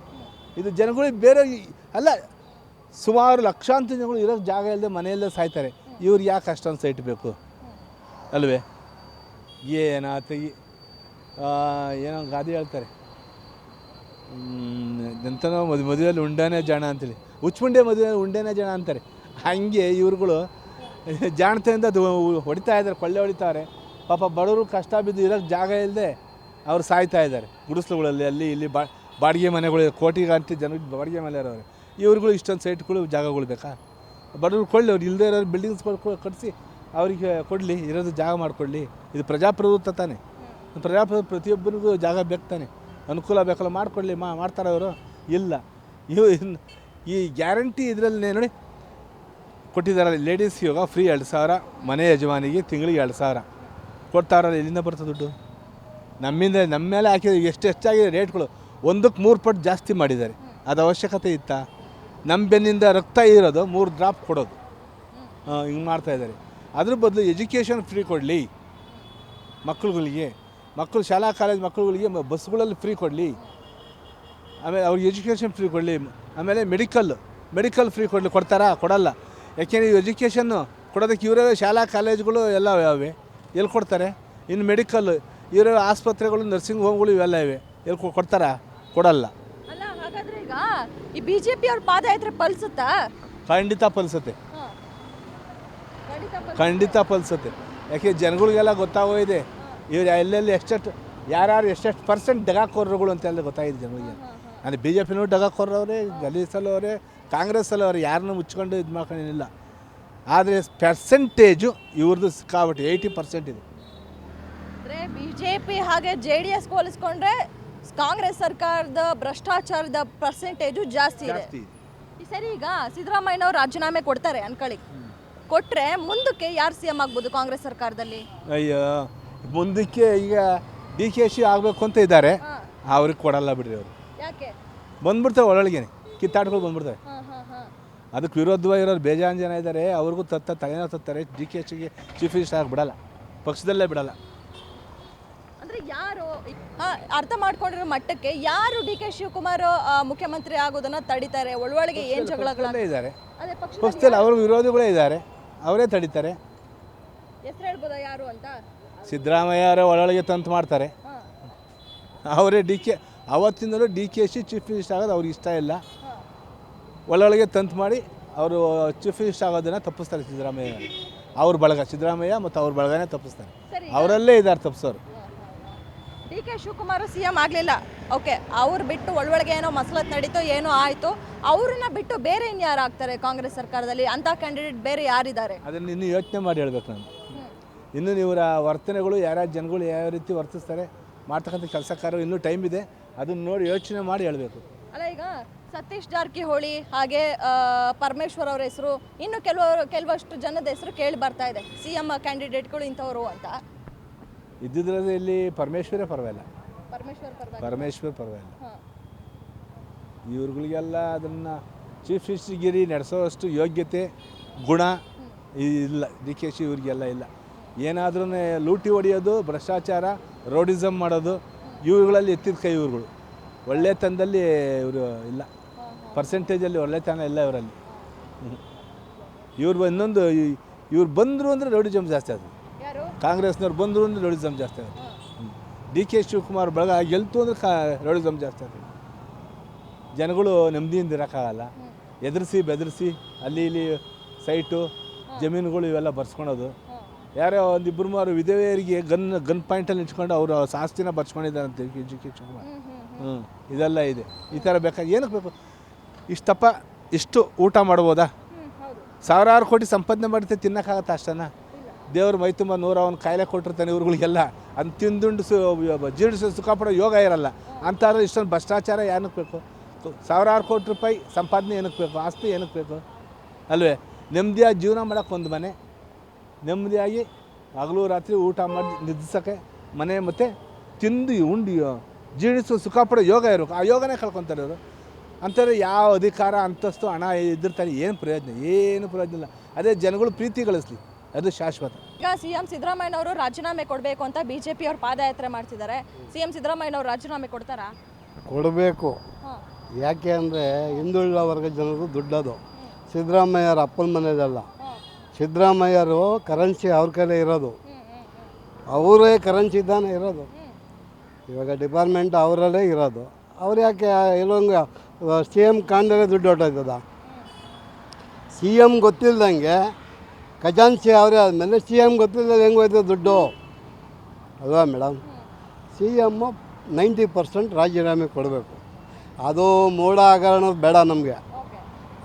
ಇದು ಜನಗಳಿಗೆ ಬೇರೆ ಅಲ್ಲ, ಸುಮಾರು ಲಕ್ಷಾಂತರ ಜನಗಳು ಇರೋ ಜಾಗ ಇಲ್ಲದೆ ಮನೆಯಲ್ಲೇ ಸಾಯ್ತಾರೆ. ಇವ್ರು ಯಾಕೆ ಅಷ್ಟೊಂದು ಸೈಟ್ ಬೇಕು ಅಲ್ವೇ? ಏನೋ ಗಾದೆ ಹೇಳ್ತಾರೆ, ಎಂತನೋ ಮದುವೆಯಲ್ಲಿ ಉಂಡಾನೇ ಜಾಣ ಅಂತೇಳಿ, ಹುಚ್ಚುಂಡೆ ಮದುವೆಯಲ್ಲಿ ಉಂಡೇನೇ ಜಾಣ ಅಂತಾರೆ. ಹಾಗೆ ಇವ್ರುಗಳು ಜಾಣತೆಯಿಂದ ಅದು ಹೊಡಿತಾ ಇದ್ದಾರೆ, ಕೊಳ್ಳೆ ಹೊಡಿತಾರೆ. ಪಾಪ ಬಡವರು ಕಷ್ಟ ಬಿದ್ದು ಇರೋಕ್ಕೆ ಜಾಗ ಇಲ್ಲದೆ ಅವ್ರು ಸಾಯ್ತಾ ಇದ್ದಾರೆ ಗುಡಿಸ್ಲುಗಳಲ್ಲಿ. ಅಲ್ಲಿ ಇಲ್ಲಿ ಬಾಡಿಗೆ ಮನೆಗಳು, ಕೋಟಿಗಂಟು ಜನಕ್ಕೆ ಬಾಡಿಗೆ ಮನೆ ಇರೋರು. ಇವ್ರುಗಳು ಇಷ್ಟೊಂದು ಸೈಟ್ಗಳು, ಜಾಗಗಳು ಬೇಕಾ? ಬಡವರು ಕೊಳ್ಳಿ, ಅವ್ರು ಇಲ್ಲದೆ ಇರೋರು ಬಿಲ್ಡಿಂಗ್ಸ್ ಕಟ್ಟಿಸಿ ಅವರಿಗೆ ಕೊಡಲಿ, ಇರೋದು ಜಾಗ ಮಾಡಿಕೊಡ್ಲಿ. ಇದು ಪ್ರಜಾಪ್ರಭುತ್ವ ತಾನೆ. ಪ್ರಜಾಪ್ರಭುತ್ವ ಪ್ರತಿಯೊಬ್ಬರಿಗೂ ಜಾಗ ಬೇಕು ತಾನೆ, ಅನುಕೂಲ ಬೇಕಲ್ಲ, ಮಾಡಿಕೊಡ್ಲಿ. ಮಾಡ್ತಾರೆ ಅವರು? ಇಲ್ಲ. ಈ ಗ್ಯಾರಂಟಿ ಇದರಲ್ಲಿ ನೋಡಿ ಕೊಟ್ಟಿದ್ದಾರೆ. ಲೇಡೀಸ್ ಯೋಗ ಫ್ರೀ 2,000, ಮನೆ ಯಜಮಾನಿಗೆ ತಿಂಗಳಿಗೆ 2,000 ಕೊಡ್ತಾರಲ್ಲ. ಎಲ್ಲಿಂದ ಬರ್ತದೆ ದುಡ್ಡು? ನಮ್ಮ ಮೇಲೆ ಹಾಕಿದ ಹೆಚ್ಚಾಗಿದೆ ರೇಟ್ಗಳು. 1ಕ್ಕೆ 3 ಪಟ್ಟು ಜಾಸ್ತಿ ಮಾಡಿದ್ದಾರೆ. ಅದು ಅವಶ್ಯಕತೆ ಇತ್ತಾ? ನಮ್ಮ ಬೆನ್ನಿಂದ ರಕ್ತ ಇರೋದು 3 ಡ್ರಾಪ್ ಕೊಡೋದು, ಹಿಂಗೆ ಮಾಡ್ತಾಯಿದ್ದಾರೆ. ಅದ್ರ ಬದಲು ಎಜುಕೇಷನ್ ಫ್ರೀ ಕೊಡಲಿ ಮಕ್ಕಳುಗಳಿಗೆ, ಶಾಲಾ ಕಾಲೇಜ್ ಮಕ್ಕಳುಗಳಿಗೆ ಬಸ್ಗಳಲ್ಲಿ ಫ್ರೀ ಕೊಡಲಿ. ಆಮೇಲೆ ಅವ್ರಿಗೆ ಎಜುಕೇಷನ್ ಫ್ರೀ ಕೊಡಲಿ. ಆಮೇಲೆ ಮೆಡಿಕಲ್ ಫ್ರೀ ಕೊಡ್ತಾರಾ? ಕೊಡಲ್ಲ. ಯಾಕೆಂದರೆ ಎಜುಕೇಷನ್ನು ಕೊಡೋದಕ್ಕೆ ಇವರೇ ಶಾಲಾ ಕಾಲೇಜುಗಳು ಎಲ್ಲ ಯಾವೆ, ಎಲ್ಲಿ ಕೊಡ್ತಾರೆ? ಇನ್ನು ಮೆಡಿಕಲ್ ಇವರೇ ಆಸ್ಪತ್ರೆಗಳು, ನರ್ಸಿಂಗ್ ಹೋಮ್ಗಳು ಇವೆಲ್ಲ ಇವೆ, ಎಲ್ಲಿ ಕೊಡ್ತಾರಾ? ಕೊಡಲ್ಲ. ಅಲ್ಲ, ಹಾಗಾದ್ರೆ ಈಗ ಈ BJP ಅವ್ರ ಪಾದಯಾತ್ರೆ ಫಲಿಸುತ್ತಾ? ಖಂಡಿತ ಫಲಿಸುತ್ತೆ. ಯಾಕೆ ಜನಗಳಿಗೆಲ್ಲ ಗೊತ್ತಾಗೋಗಿದೆ ಇವ್ರು ಎಲ್ಲೆಲ್ಲಿ ಎಷ್ಟೆಷ್ಟು ಯಾರ್ಯಾರು ಎಷ್ಟೆಷ್ಟು ಪರ್ಸೆಂಟ್ ಡಗಾಕೋರ್ರುಗಳು ಅಂತೆಲ್ಲ ಗೊತ್ತಾಗಿದೆ ಜನಗಳಿಗೆ. ಅಂದರೆ BJPನೂ ಡಗಾಕೋರವ್ರೆ, ಜೆಡಿಎಸ್ಸಲ್ಲೂ ಅವರೇ, ಕಾಂಗ್ರೆಸ್ಸಲ್ಲೂ ಅವರೇ, ಯಾರನ್ನೂ ಮುಚ್ಕೊಂಡು ಇದು ಮಾಡ್ಕೊಂಡೇನಿಲ್ಲ. ಆದರೆ ಪರ್ಸೆಂಟೇಜು ಇವ್ರದ್ದು ಸಿಕ್ಕಾಬಿಟ್ಟು 80% ಇದೆ. ಅಂದರೆ BJP ಹಾಗೆ JDS ಹೋಲಿಸ್ಕೊಂಡ್ರೆ ಕಾಂಗ್ರೆಸ್ ಸರ್ಕಾರದ ಭ್ರಷ್ಟಾಚಾರದ ಪರ್ಸೆಂಟೇಜು ಜಾಸ್ತಿ ಇದೆ. ಸರಿ, ಈಗ ಸಿದ್ದರಾಮಯ್ಯನವರು ರಾಜೀನಾಮೆ ಕೊಡ್ತಾರೆ ಅನ್ಕೊಳ್ಳಿ, ಕೊಟ್ಟರೆ ಮುಂದಕ್ಕೆ ಯಾರು CM ಆಗ್ಬೋದು ಕಾಂಗ್ರೆಸ್ ಸರ್ಕಾರದಲ್ಲಿ? ಅಯ್ಯೋ, ಮುಂದಕ್ಕೆ ಈಗ DKC ಆಗಬೇಕು ಅಂತ ಇದ್ದಾರೆ. ಅವ್ರಿಗೆ ಕೊಡಲ್ಲ ಬಿಡ್ರಿ. ಅವರು ಯಾಕೆ ಬಂದ್ಬಿಡ್ತಾರೆ, ಒಳಗೇನೆ ಕಿತ್ತಾಡ್ಗಳು ಬಂದ್ಬಿಡ್ತಾರೆ. ಅದಕ್ಕೆ ವಿರೋಧವಾಗಿ ಇರೋರು ಬೇಜಾನ್ ಜನ ಇದ್ದಾರೆ. ಅವ್ರಿಗೂ ತಲೆನೋ ತತ್ತಾರೆ. DKCಗೆ ಚೀಫ್ ಮಿನಿಸ್ಟರ್ ಆಗಿ ಬಿಡಲ್ಲ, ಪಕ್ಷದಲ್ಲೇ ಬಿಡಲ್ಲ. ಅಂದರೆ ಯಾರು ಅರ್ಥ ಮಾಡ್ಕೊಂಡಿರೋ ಮಟ್ಟಕ್ಕೆ ಯಾರು DK ಶಿವಕುಮಾರ್ ಮುಖ್ಯಮಂತ್ರಿ ಆಗೋದನ್ನ ತಡಿತಾರೆ? ಒಳಗೆ ಏನು ಜಗಳಗಳೇ ಇದ್ದಾರೆ ಪಕ್ಷದಲ್ಲಿ, ಅವ್ರ ವಿರೋಧಿಗಳೇ ಇದ್ದಾರೆ, ಅವರೇ ತಡಿತಾರೆ. ಹೆಸರು ಹೇಳ್ಬೋದಾ ಯಾರು ಅಂತ? ಸಿದ್ದರಾಮಯ್ಯ ಅವರೇ ಒಳಗೆ ತಂತು ಮಾಡ್ತಾರೆ. ಅವರೇ ಅವತ್ತಿಂದಲೂ DKC ಚೀಫ್ ಮಿನಿಸ್ಟರ್ ಆಗೋದು ಅವ್ರಿಗೆ ಇಷ್ಟ ಇಲ್ಲ. ಒಳಗೆ ತಂತು ಮಾಡಿ ಅವರು ಚೀಫ್ ಮಿನಿಸ್ಟರ್ ಆಗೋದನ್ನು ತಪ್ಪಿಸ್ತಾರೆ ಸಿದ್ದರಾಮಯ್ಯ. ಅವ್ರ ಬಳಗ, ಸಿದ್ದರಾಮಯ್ಯ ಮತ್ತು ಅವ್ರ ಬಳಗನೇ ತಪ್ಪಿಸ್ತಾರೆ. ಅವರಲ್ಲೇ ಇದ್ದಾರೆ ತಪ್ಪಿಸೋರು. DK ಶಿವಕುಮಾರ್ CM ಆಗಲಿಲ್ಲ, ಓಕೆ, ಅವ್ರು ಬಿಟ್ಟು ಒಳಗೆ ಏನೋ ಮಸಲತ್ ನಡೀತೋ ಏನೋ ಆಯಿತು, ಅವ್ರನ್ನ ಬಿಟ್ಟು ಬೇರೆ ಇನ್ಯಾರು ಆಗ್ತಾರೆ ಕಾಂಗ್ರೆಸ್ ಸರ್ಕಾರದಲ್ಲಿ? ಅಂಥ ಕ್ಯಾಂಡಿಡೇಟ್ ಬೇರೆ ಯಾರಿದ್ದಾರೆ? ಅದನ್ನು ಇನ್ನೂ ಯೋಚನೆ ಮಾಡಿ ಹೇಳ್ಬೇಕು ನಾನು. ಇನ್ನೂ ಇವರ ವರ್ತನೆಗಳು, ಯಾರ್ಯಾರು ಜನಗಳು ಯಾವ ರೀತಿ ವರ್ತಿಸ್ತಾರೆ, ಮಾಡ್ತಕ್ಕಂಥ ಕೆಲಸ ಕಾರ್ಯ ಇನ್ನೂ ಟೈಮ್ ಇದೆ. ಅದನ್ನು ನೋಡಿ ಯೋಚನೆ ಮಾಡಿ ಹೇಳಬೇಕು. ಅಲ್ಲ, ಈಗ ಸತೀಶ್ ಜಾರಕಿಹೊಳಿ ಹಾಗೆ ಪರಮೇಶ್ವರ್ ಅವರ ಹೆಸರು, ಇನ್ನು ಕೆಲವಷ್ಟು ಜನದ ಹೆಸರು ಕೇಳಿ ಬರ್ತಾ ಇದೆ, CM ಕ್ಯಾಂಡಿಡೇಟ್ಗಳು ಇಂಥವರು ಅಂತ. ಇದ್ದಿದ್ರಲ್ಲಿ ಇಲ್ಲಿ ಪರಮೇಶ್ವರೇ ಪರವಾಗಿಲ್ಲ. ಪರಮೇಶ್ವರ್ ಪರವಾಗಿಲ್ಲ. ಇವ್ರುಗಳಿಗೆಲ್ಲ ಅದನ್ನು ಚೀಫ್ ಮಿನಿಸ್ಟರ್ಗಿರಿ ನಡೆಸೋಷ್ಟು ಯೋಗ್ಯತೆ, ಗುಣ ಇಲ್ಲ. DKC ಇವ್ರಿಗೆಲ್ಲ ಇಲ್ಲ. ಏನಾದ್ರೂ ಲೂಟಿ ಹೊಡೆಯೋದು, ಭ್ರಷ್ಟಾಚಾರ, ರೋಡಿಸಮ್ ಮಾಡೋದು, ಇವುಗಳಲ್ಲಿ ಎತ್ತಿದ ಕೈ ಇವ್ರುಗಳು. ಒಳ್ಳೆತನದಲ್ಲಿ ಇವರು ಇಲ್ಲ, ಪರ್ಸೆಂಟೇಜಲ್ಲಿ ಒಳ್ಳೆತನ ಇಲ್ಲ ಇವರಲ್ಲಿ. ಇವ್ರು ಇನ್ನೊಂದು ಇವ್ರು ಬಂದರು ಅಂದರೆ ರೌಡಿಸಮ್ ಜಾಸ್ತಿ ಆಗೋದು. ಯಾರು? ಕಾಂಗ್ರೆಸ್ನವ್ರು ಬಂದರು ಅಂದರೆ ರೌಡಿಸಮ್ ಜಾಸ್ತಿ ಆಗೋದು. DK ಶಿವಕುಮಾರ್ ಬಳಗ ಗೆಲ್ತು ಅಂದರೆ ರೌಡಿಸಮ್ ಜಾಸ್ತಿ ಆಗ್ತದೆ. ಜನಗಳು ನೆಮ್ಮದಿಯಿಂದ ಇರೋಕ್ಕಾಗಲ್ಲ. ಎದುರಿಸಿ ಬೆದರಿಸಿ ಅಲ್ಲಿ ಇಲ್ಲಿ ಸೈಟು ಜಮೀನುಗಳು ಇವೆಲ್ಲ ಬರ್ಸ್ಕೊಳೋದು. ಯಾರೋ ಒಂದಿಬ್ಬರು ಮೂರು ವಿಧವೆಯರಿಗೆ ಗನ್ ಪಾಯಿಂಟಲ್ಲಿ ಇಟ್ಕೊಂಡು ಅವರು ಆಸ್ತಿನ ಬರ್ಸ್ಕೊಂಡಿದ್ದಾರಂತೆ DK ಶಿವಕುಮಾರ್. ಇದೆಲ್ಲ ಇದೆ. ಈ ಥರ ಬೇಕಾಗಿ ಏನಕ್ಕೆ ಬೇಕು? ಇಷ್ಟಪ್ಪ ಇಷ್ಟು ಊಟ ಮಾಡ್ಬೋದಾ? ಸಾವಿರಾರು ಕೋಟಿ ಸಂಪಾದನೆ ಮಾಡಿರ್ತೆ, ತಿನ್ನೋಕ್ಕಾಗತ್ತೆ ಅಷ್ಟನ್ನ? ದೇವ್ರ ಮೈ ತುಂಬ 101 ಕಾಯಿಲೆ ಕೊಟ್ಟಿರ್ತಾನೆ ಇವ್ರುಗಳಿಗೆಲ್ಲ. ಅದು ತಿಂದುಂಡು ಜೀರ್ಣಿಸೋ ಸುಖ ಪಡೋ ಯೋಗ ಇರಲ್ಲ. ಅಂತಾದ್ರೆ ಇಷ್ಟೊಂದು ಭ್ರಷ್ಟಾಚಾರ ಏನಕ್ಕೆ ಬೇಕು? ಸಾವಿರಾರು ಕೋಟಿ ರೂಪಾಯಿ ಸಂಪಾದನೆ ಏನಕ್ಕೆ ಬೇಕು? ಆಸ್ತಿ ಏನಕ್ಕೆ ಬೇಕು ಅಲ್ವೇ? ನೆಮ್ಮದಿಯಾಗಿ ಜೀವನ ಮಾಡೋಕ್ಕೆ ಒಂದು ಮನೆ, ನೆಮ್ಮದಿಯಾಗಿ ಹಗಲು ರಾತ್ರಿ ಊಟ ಮಾಡಿ ನಿದ್ರಿಸೋಕ್ಕೆ ಮನೆ, ಮತ್ತು ತಿಂದು ಉಂಡು ಜೀರ್ಣಿಸೋ ಸುಖ ಪಡೋ ಯೋಗ ಇರಬೇಕು. ಆ ಯೋಗನೇ ಕಳ್ಕೊತಾರೆ ಇವರು. ಅಂತಾರೆ ಯಾವ ಅಧಿಕಾರ, ಅಂತಸ್ತು, ಹಣ ಇದ್ದಿರ್ತಾರೆ, ಏನು ಪ್ರಯೋಜನ? ಏನು ಪ್ರಯೋಜನ ಇಲ್ಲ. ಅದೇ ಜನಗಳು ಪ್ರೀತಿ ಗಳಿಸ್ಲಿ, ಅದು ಶಾಶ್ವತ. ಈಗ CM ಸಿದ್ದರಾಮಯ್ಯನವರು ರಾಜೀನಾಮೆ ಕೊಡಬೇಕು ಅಂತ BJP ಅವ್ರು ಪಾದಯಾತ್ರೆ ಮಾಡ್ತಿದ್ದಾರೆ. CM ಸಿದ್ದರಾಮಯ್ಯನವರು ರಾಜೀನಾಮೆ ಕೊಡ್ತಾರಾ? ಕೊಡಬೇಕು. ಯಾಕೆ ಅಂದರೆ ಹಿಂದುಳಿದ ವರ್ಗ ಜನರು ದುಡ್ಡದು. ಸಿದ್ದರಾಮಯ್ಯರ ಅಪ್ಪನ ಮನೆಯದಲ್ಲ. ಸಿದ್ದರಾಮಯ್ಯರು ಕರೆನ್ಸಿ ಅವ್ರ ಕೈಲೇ ಇರೋದು, ಅವರೇ ಕರೆನ್ಸಿ ಇದ್ದಾನೆ ಇರೋದು. ಇವಾಗ ಡಿಪಾರ್ಟ್ಮೆಂಟ್ ಅವರಲ್ಲೇ ಇರೋದು. ಅವ್ರು ಯಾಕೆ ಎಲ್ಲೊಂದು CM ಕಾಂಡಲೇ ದುಡ್ಡು ಹೊಟ್ಟೋಯ್ತದ? CM ಗೊತ್ತಿಲ್ದಂಗೆ ಖಜಾನ್ಸಿ ಅವರೇ ಆದಮೇಲೆ CM ಗೊತ್ತಿಲ್ಲದೆ ಹೆಂಗೆ ಹೋಯ್ತದೆ ದುಡ್ಡು ಅಲ್ವಾ ಮೇಡಮ್? CM 90% ರಾಜೀನಾಮೆ ಕೊಡಬೇಕು. ಅದು ಮೂಢ ಹಗರಣದ ಬೇಡ ನಮಗೆ,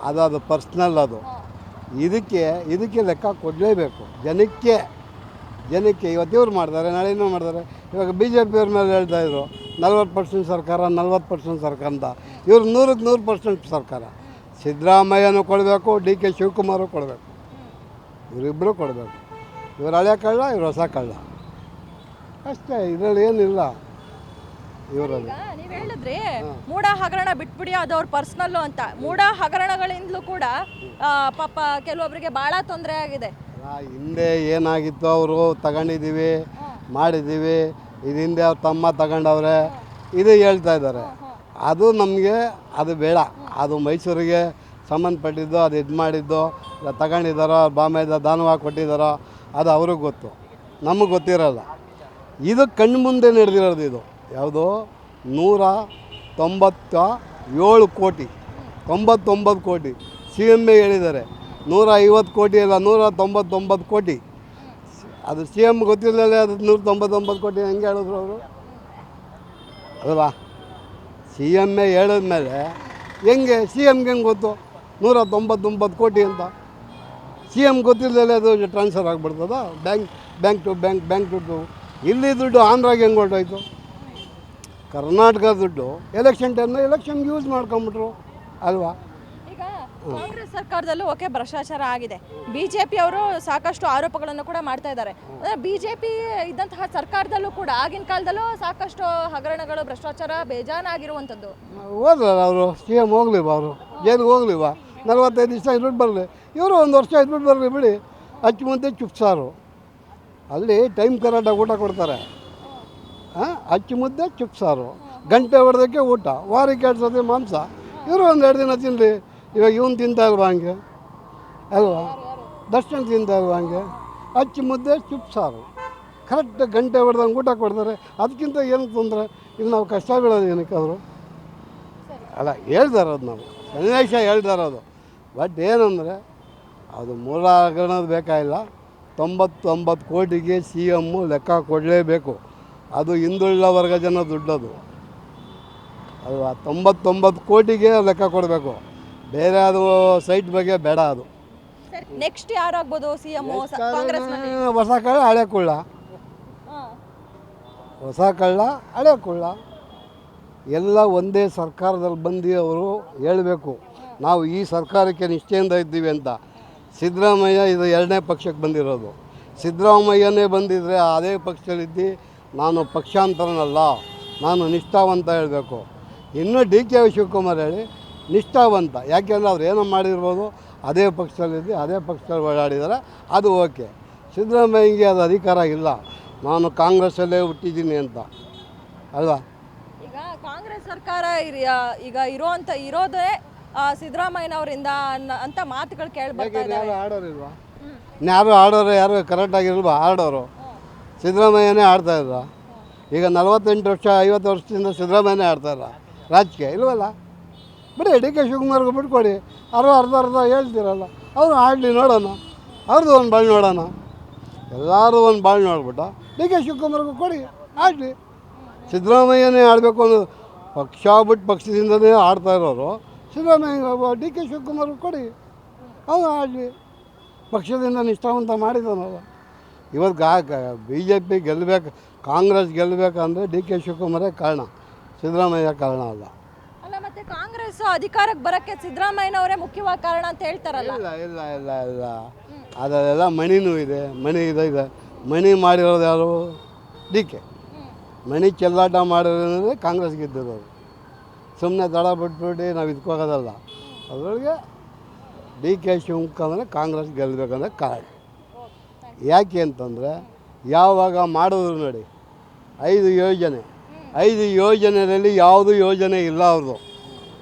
ಅದು ಪರ್ಸ್ನಲ್. ಅದು ಇದಕ್ಕೆ ಲೆಕ್ಕ ಕೊಡಲೇಬೇಕು ಜನಕ್ಕೆ. ಇವತ್ತು ಇವ್ರು ಮಾಡ್ತಾರೆ, ನಾಳೆ ಇನ್ನೂ ಮಾಡ್ತಾರೆ. ಇವಾಗ BJP ಅವ್ರ ಮೇಲೆ ಹೇಳ್ತಾಯಿದ್ರು 40% ಸರ್ಕಾರ, 40% ಸರ್ಕಾರ ಅಂತ. ಇವ್ರು 100ಕ್ಕೆ 100% ಸರ್ಕಾರ. ಸಿದ್ದರಾಮಯ್ಯನೂ ಕೊಡಬೇಕು, DK ಶಿವಕುಮಾರು ಕೊಡಬೇಕು, ಇವರಿಬ್ಬರು ಕೊಡಬೇಕು. ಇವ್ರು ಹಳೆ ಕಳ್ಳ, ಇವ್ರು ಹೊಸ ಕಳ್ಳ ಅಷ್ಟೇ. ಇದರಲ್ಲಿ ಏನಿಲ್ಲ ಇವರಲ್ಲಿ. ನೀವು ಹೇಳಿದ್ರಿ ಮೂಢ ಹಗರಣ ಬಿಟ್ಬಿಡಿ, ಅದು ಅವ್ರ ಪರ್ಸ್ನಲ್ಲು ಅಂತ. ಮೂಢ ಹಗರಣಗಳಿಂದಲೂ ಕೂಡ ಪಾಪ ಕೆಲವೊಬ್ಬರಿಗೆ ಭಾಳ ತೊಂದರೆ ಆಗಿದೆ. ಹಿಂದೆ ಏನಾಗಿತ್ತು ಅವರು ತಗೊಂಡಿದ್ದೀವಿ, ಮಾಡಿದ್ದೀವಿ, ಇದು ಹಿಂದೆ ಅವ್ರ ತಮ್ಮ ತಗೊಂಡವ್ರೆ, ಇದು ಹೇಳ್ತಾ ಇದ್ದಾರೆ. ಅದು ನಮಗೆ ಅದು ಬೇಡ. ಅದು ಮೈಸೂರಿಗೆ ಸಂಬಂಧಪಟ್ಟಿದ್ದು, ಅದು ಇದು ಮಾಡಿದ್ದು, ತಗೊಂಡಿದ್ದಾರೋ ಬಾಂಬೆದ ದಾನವಾಗಿ ಕೊಟ್ಟಿದ್ದಾರೋ ಅದು ಅವ್ರಿಗೆ ಗೊತ್ತು, ನಮಗೆ ಗೊತ್ತಿರೋಲ್ಲ. ಇದು ಕಣ್ಣು ಮುಂದೆ ನಡೆದಿರೋದು. ಇದು ಯಾವುದು 197 ಕೋಟಿ, 99 ಕೋಟಿ CM ಹೇಳಿದ್ದಾರೆ. 150 ಕೋಟಿ ಅಲ್ಲ, 199 ಕೋಟಿ. ಅದು CM ಗೊತ್ತಿಲ್ಲದೆ ಅದು 199 ಕೋಟಿ ಹೆಂಗೆ ಹೇಳಿದ್ರು ಅವರು ಅಲ್ವಾ? CM ಹೇಳಿದ್ಮೇಲೆ ಹೆಂಗೆ CMಗೆ ಹೆಂಗೆ ಗೊತ್ತು 199 ಕೋಟಿ ಅಂತ? CM ಗೊತ್ತಿಲ್ಲದೆ ಅದು ಟ್ರಾನ್ಸ್ಫರ್ ಆಗಿಬಿಡ್ತದ ಬ್ಯಾಂಕ್ ಟು ಇಲ್ಲಿ ದುಡ್ಡು ಆಂಧ್ರಾಗೆ ಹೆಂಗೆ ಹೊರಟೋಯ್ತು? ಕರ್ನಾಟಕ ದುಡ್ಡು ಎಲೆಕ್ಷನ್ ಟೈಮ್ನಲ್ಲಿ ಎಲೆಕ್ಷನ್ಗೆ ಯೂಸ್ ಮಾಡ್ಕೊಂಬಿಟ್ರು ಅಲ್ವಾ? ಈಗ ಕಾಂಗ್ರೆಸ್ ಸರ್ಕಾರದಲ್ಲೂ ಓಕೆ ಭ್ರಷ್ಟಾಚಾರ ಆಗಿದೆ. BJP ಅವರು ಸಾಕಷ್ಟು ಆರೋಪಗಳನ್ನು ಕೂಡ ಮಾಡ್ತಾ ಇದ್ದಾರೆ. ಅಂದರೆ BJP ಇದ್ದಂತಹ ಸರ್ಕಾರದಲ್ಲೂ ಕೂಡ ಆಗಿನ ಕಾಲದಲ್ಲೂ ಸಾಕಷ್ಟು ಹಗರಣಗಳು, ಭ್ರಷ್ಟಾಚಾರ ಬೇಜಾನಾಗಿರುವಂಥದ್ದು. ಹೋದ್ರಲ್ಲ ಅವರು, CM ಹೋಗ್ಲಿವ, ಅವರು ಜೈಲಿಗೆ ಹೋಗ್ಲಿವ? 45 ದಿವಸ ಇದ್ಬಿಟ್ಟು ಬರಲಿ, ಇವರು 1 ವರ್ಷ ಇದ್ಬಿಟ್ಟು ಬರಲಿ ಬಿಡಿ. ಅಚ್ಚು ಮುಂದೆ ಚುಪ್ಸಾರು, ಅಲ್ಲಿ ಟೈಮ್ ಕರೆಕ್ಟಾಗಿ ಊಟ ಕೊಡ್ತಾರೆ. ಅಚ್ಚು ಮುದ್ದೆ ಚುಪ್ಸಾರು, ಗಂಟೆ ಹೊಡೆದಕ್ಕೆ ಊಟ, ವಾರಕ್ಕೆ 2 ಸತಿ ಮಾಂಸ. ಇವರು 1-2 ದಿನ ತಿನ್ನಲಿ. ಇವಾಗ ಇವನು ತಿಂತಾ ಇಲ್ವಾ ಹಂಗೆ ಅಲ್ವಾ? ದರ್ಶನ ತಿಂತಾ ಇಲ್ವಾ ಹಂಗೆ? ಅಚ್ಚು ಮುದ್ದೆ ಚುಪ್ಸಾರು ಕರೆಕ್ಟ್ ಗಂಟೆ ಹೊಡೆದಂಗೆ ಊಟ ಕೊಡ್ತಾರೆ. ಅದಕ್ಕಿಂತ ಏನು ತೊಂದರೆ? ಇಲ್ಲಿ ನಾವು ಕಷ್ಟ ಬೀಳೋದು ಏನಕ್ಕೆ? ಅವರು ಅಲ್ಲ ಹೇಳ್ತಾ ಇರೋದು, ನಾವು ಸನ್ನಿವೇಶ ಹೇಳ್ತಾ ಇರೋದು. ಬಟ್ ಏನಂದರೆ ಅದು ಮೂಲ ಹಗರಣದ ಬೇಕಾಗಿಲ್ಲ. 99 ಕೋಟಿಗೆ CM ಲೆಕ್ಕ ಕೊಡಲೇಬೇಕು. ಅದು ಹಿಂದುಳಿದ ವರ್ಗ ಜನ ದುಡ್ಡದು ಅಲ್ವಾ? 99 ಕೋಟಿಗೆ ಲೆಕ್ಕ ಕೊಡಬೇಕು. ಬೇರೆ ಅದು ಸೈಟ್ ಬಗ್ಗೆ ಬೇಡ. ಅದು ನೆಕ್ಸ್ಟ್ ಯಾರಾಗ್ಬೋದು CM ಕಾಂಗ್ರೆಸ್ನಲ್ಲಿ? ಹೊಸ ಕಳ್ಳ ಹಳೆ ಕುಳ್ಳ, ಹೊಸ ಕಳ್ಳ ಹಳೆ ಕುಳ್ಳ ಎಲ್ಲ ಒಂದೇ ಸರ್ಕಾರದಲ್ಲಿ ಬಂದು ಅವರು ಹೇಳಬೇಕು, ನಾವು ಈ ಸರ್ಕಾರಕ್ಕೆ ನಿಷ್ಠೆಯಿಂದ ಇದ್ದೀವಿ ಅಂತ. ಸಿದ್ದರಾಮಯ್ಯ ಇದು 2ನೇ ಪಕ್ಷಕ್ಕೆ ಬಂದಿರೋದು. ಸಿದ್ದರಾಮಯ್ಯನೇ ಬಂದಿದ್ದರೆ ಅದೇ ಪಕ್ಷದಲ್ಲಿದ್ದು ನಾನು ಪಕ್ಷಾಂತರನಲ್ಲ, ನಾನು ನಿಷ್ಠಾವಂತ ಹೇಳಬೇಕು. ಇನ್ನೂ DK ಶಿವಕುಮಾರ್ ಹೇಳಿ ನಿಷ್ಠಾವಂತ. ಯಾಕೆಂದರೆ ಅವ್ರು ಏನೋ ಮಾಡಿರ್ಬೋದು, ಅದೇ ಪಕ್ಷದಲ್ಲಿದ್ದು ಅದೇ ಪಕ್ಷದಲ್ಲಿ ಓಡಾಡಿದ್ದಾರೆ, ಅದು ಓಕೆ. ಸಿದ್ದರಾಮಯ್ಯಂಗೆ ಅದು ಅಧಿಕಾರ ಇಲ್ಲ, ನಾನು ಕಾಂಗ್ರೆಸ್ಸಲ್ಲೇ ಹುಟ್ಟಿದ್ದೀನಿ ಅಂತ ಅಲ್ವಾ. ಈಗ ಕಾಂಗ್ರೆಸ್ ಸರ್ಕಾರ ಈಗ ಇರೋದೇ ಸಿದ್ದರಾಮಯ್ಯನವರಿಂದ ಅಂತ ಮಾತುಗಳು ಕೇಳಿ ಬರ್ತಾ ಯಾರು ಇದ್ದಾವೆ. ಆಡೋರಿಲ್ವಾ? ಯಾರು ಆಡೋರು ಯಾರು ಕರೆಕ್ಟಾಗಿಲ್ವಾ ಆಡೋರು? ಸಿದ್ದರಾಮಯ್ಯನೇ ಆಡ್ತಾ ಇದ್ದ. ಈಗ 48 ವರ್ಷ 50 ವರ್ಷದಿಂದ ಸಿದ್ದರಾಮಯ್ಯನೇ ಆಡ್ತಾಯಿಲ್ಲ ರಾಜಕೀಯ ಇಲ್ವಲ್ಲ. ಬಿಡಿ ಡಿ ಕೆ ಶಿವಕುಮಾರ್ಗೆ ಬಿಟ್ಕೊಡಿ, ಅರ್ಧ ಹೇಳ್ತೀರಲ್ಲ, ಅವರು ಆಡಲಿ ನೋಡೋಣ, ಅವ್ರದ್ದು ಒಂದು ಬಾಳು ನೋಡೋಣ. ಎಲ್ಲರೂ ಒಂದು ಬಾಳು ನೋಡ್ಬಿಟ್ಟು ಡಿ ಕೆ ಶಿವಕುಮಾರ್ಗೆ ಕೊಡಿ, ಆಡಲಿ. ಸಿದ್ದರಾಮಯ್ಯನೇ ಆಡಬೇಕು ಅನ್ನೋ ಪಕ್ಷ ಬಿಟ್ಟು ಪಕ್ಷದಿಂದನೇ ಆಡ್ತಾ ಇರೋರು ಸಿದ್ದರಾಮಯ್ಯ ಡಿ ಕೆ ಶಿವಕುಮಾರ್ಗೆ ಕೊಡಿ, ಅವನು ಆಡಲಿ. ಪಕ್ಷದಿಂದ ನಿಷ್ಠಾವಂತ ಮಾಡಿದಾನಲ್ಲ. ಇವತ್ತು ಬಿ ಜೆ ಪಿ ಗೆಲ್ಲಬೇಕು, ಕಾಂಗ್ರೆಸ್ ಗೆಲ್ಲಬೇಕಂದ್ರೆ ಡಿ ಕೆ ಶಿವಕುಮಾರೇ ಕಾರಣ, ಸಿದ್ದರಾಮಯ್ಯ ಕಾರಣ ಅಲ್ಲ. ಅಲ್ಲ ಮತ್ತೆ ಕಾಂಗ್ರೆಸ್ ಅಧಿಕಾರಕ್ಕೆ ಬರಕ್ಕೆ ಸಿದ್ದರಾಮಯ್ಯನವರೇ ಮುಖ್ಯವಾದ ಕಾರಣ ಅಂತ ಹೇಳ್ತಾರಲ್ಲ. ಇಲ್ಲ ಅದೆಲ್ಲ ಮಣಿನೂ ಇದೆ, ಮಣಿ ಮಾಡಿರೋದು ಯಾರು? D K. ಮಣಿ ಚೆಲ್ಲಾಟ ಮಾಡಿರೋದ್ರೆ ಕಾಂಗ್ರೆಸ್ ಗೆದ್ದಿರೋದು. ಸುಮ್ಮನೆ ದಡ ಬಿಟ್ಬಿಟ್ಟು ನಾವು ಇದಕ್ಕೋಗೋದಲ್ಲ. ಅದರೊಳಗೆ ಡಿ ಕೆ ಶಿವಕುಮಾರ್ ಕಾಂಗ್ರೆಸ್ ಗೆಲ್ಲಬೇಕಂದ್ರೆ ಕಾರಣ. ಯಾಕೆ ಅಂತಂದರೆ ಯಾವಾಗ ಮಾಡಿದ್ರು ನೋಡಿ 5 ಯೋಜನೆಯಲ್ಲಿ ಯಾವುದೂ ಯೋಜನೆ ಇಲ್ಲ ಅವ್ರದ್ದು.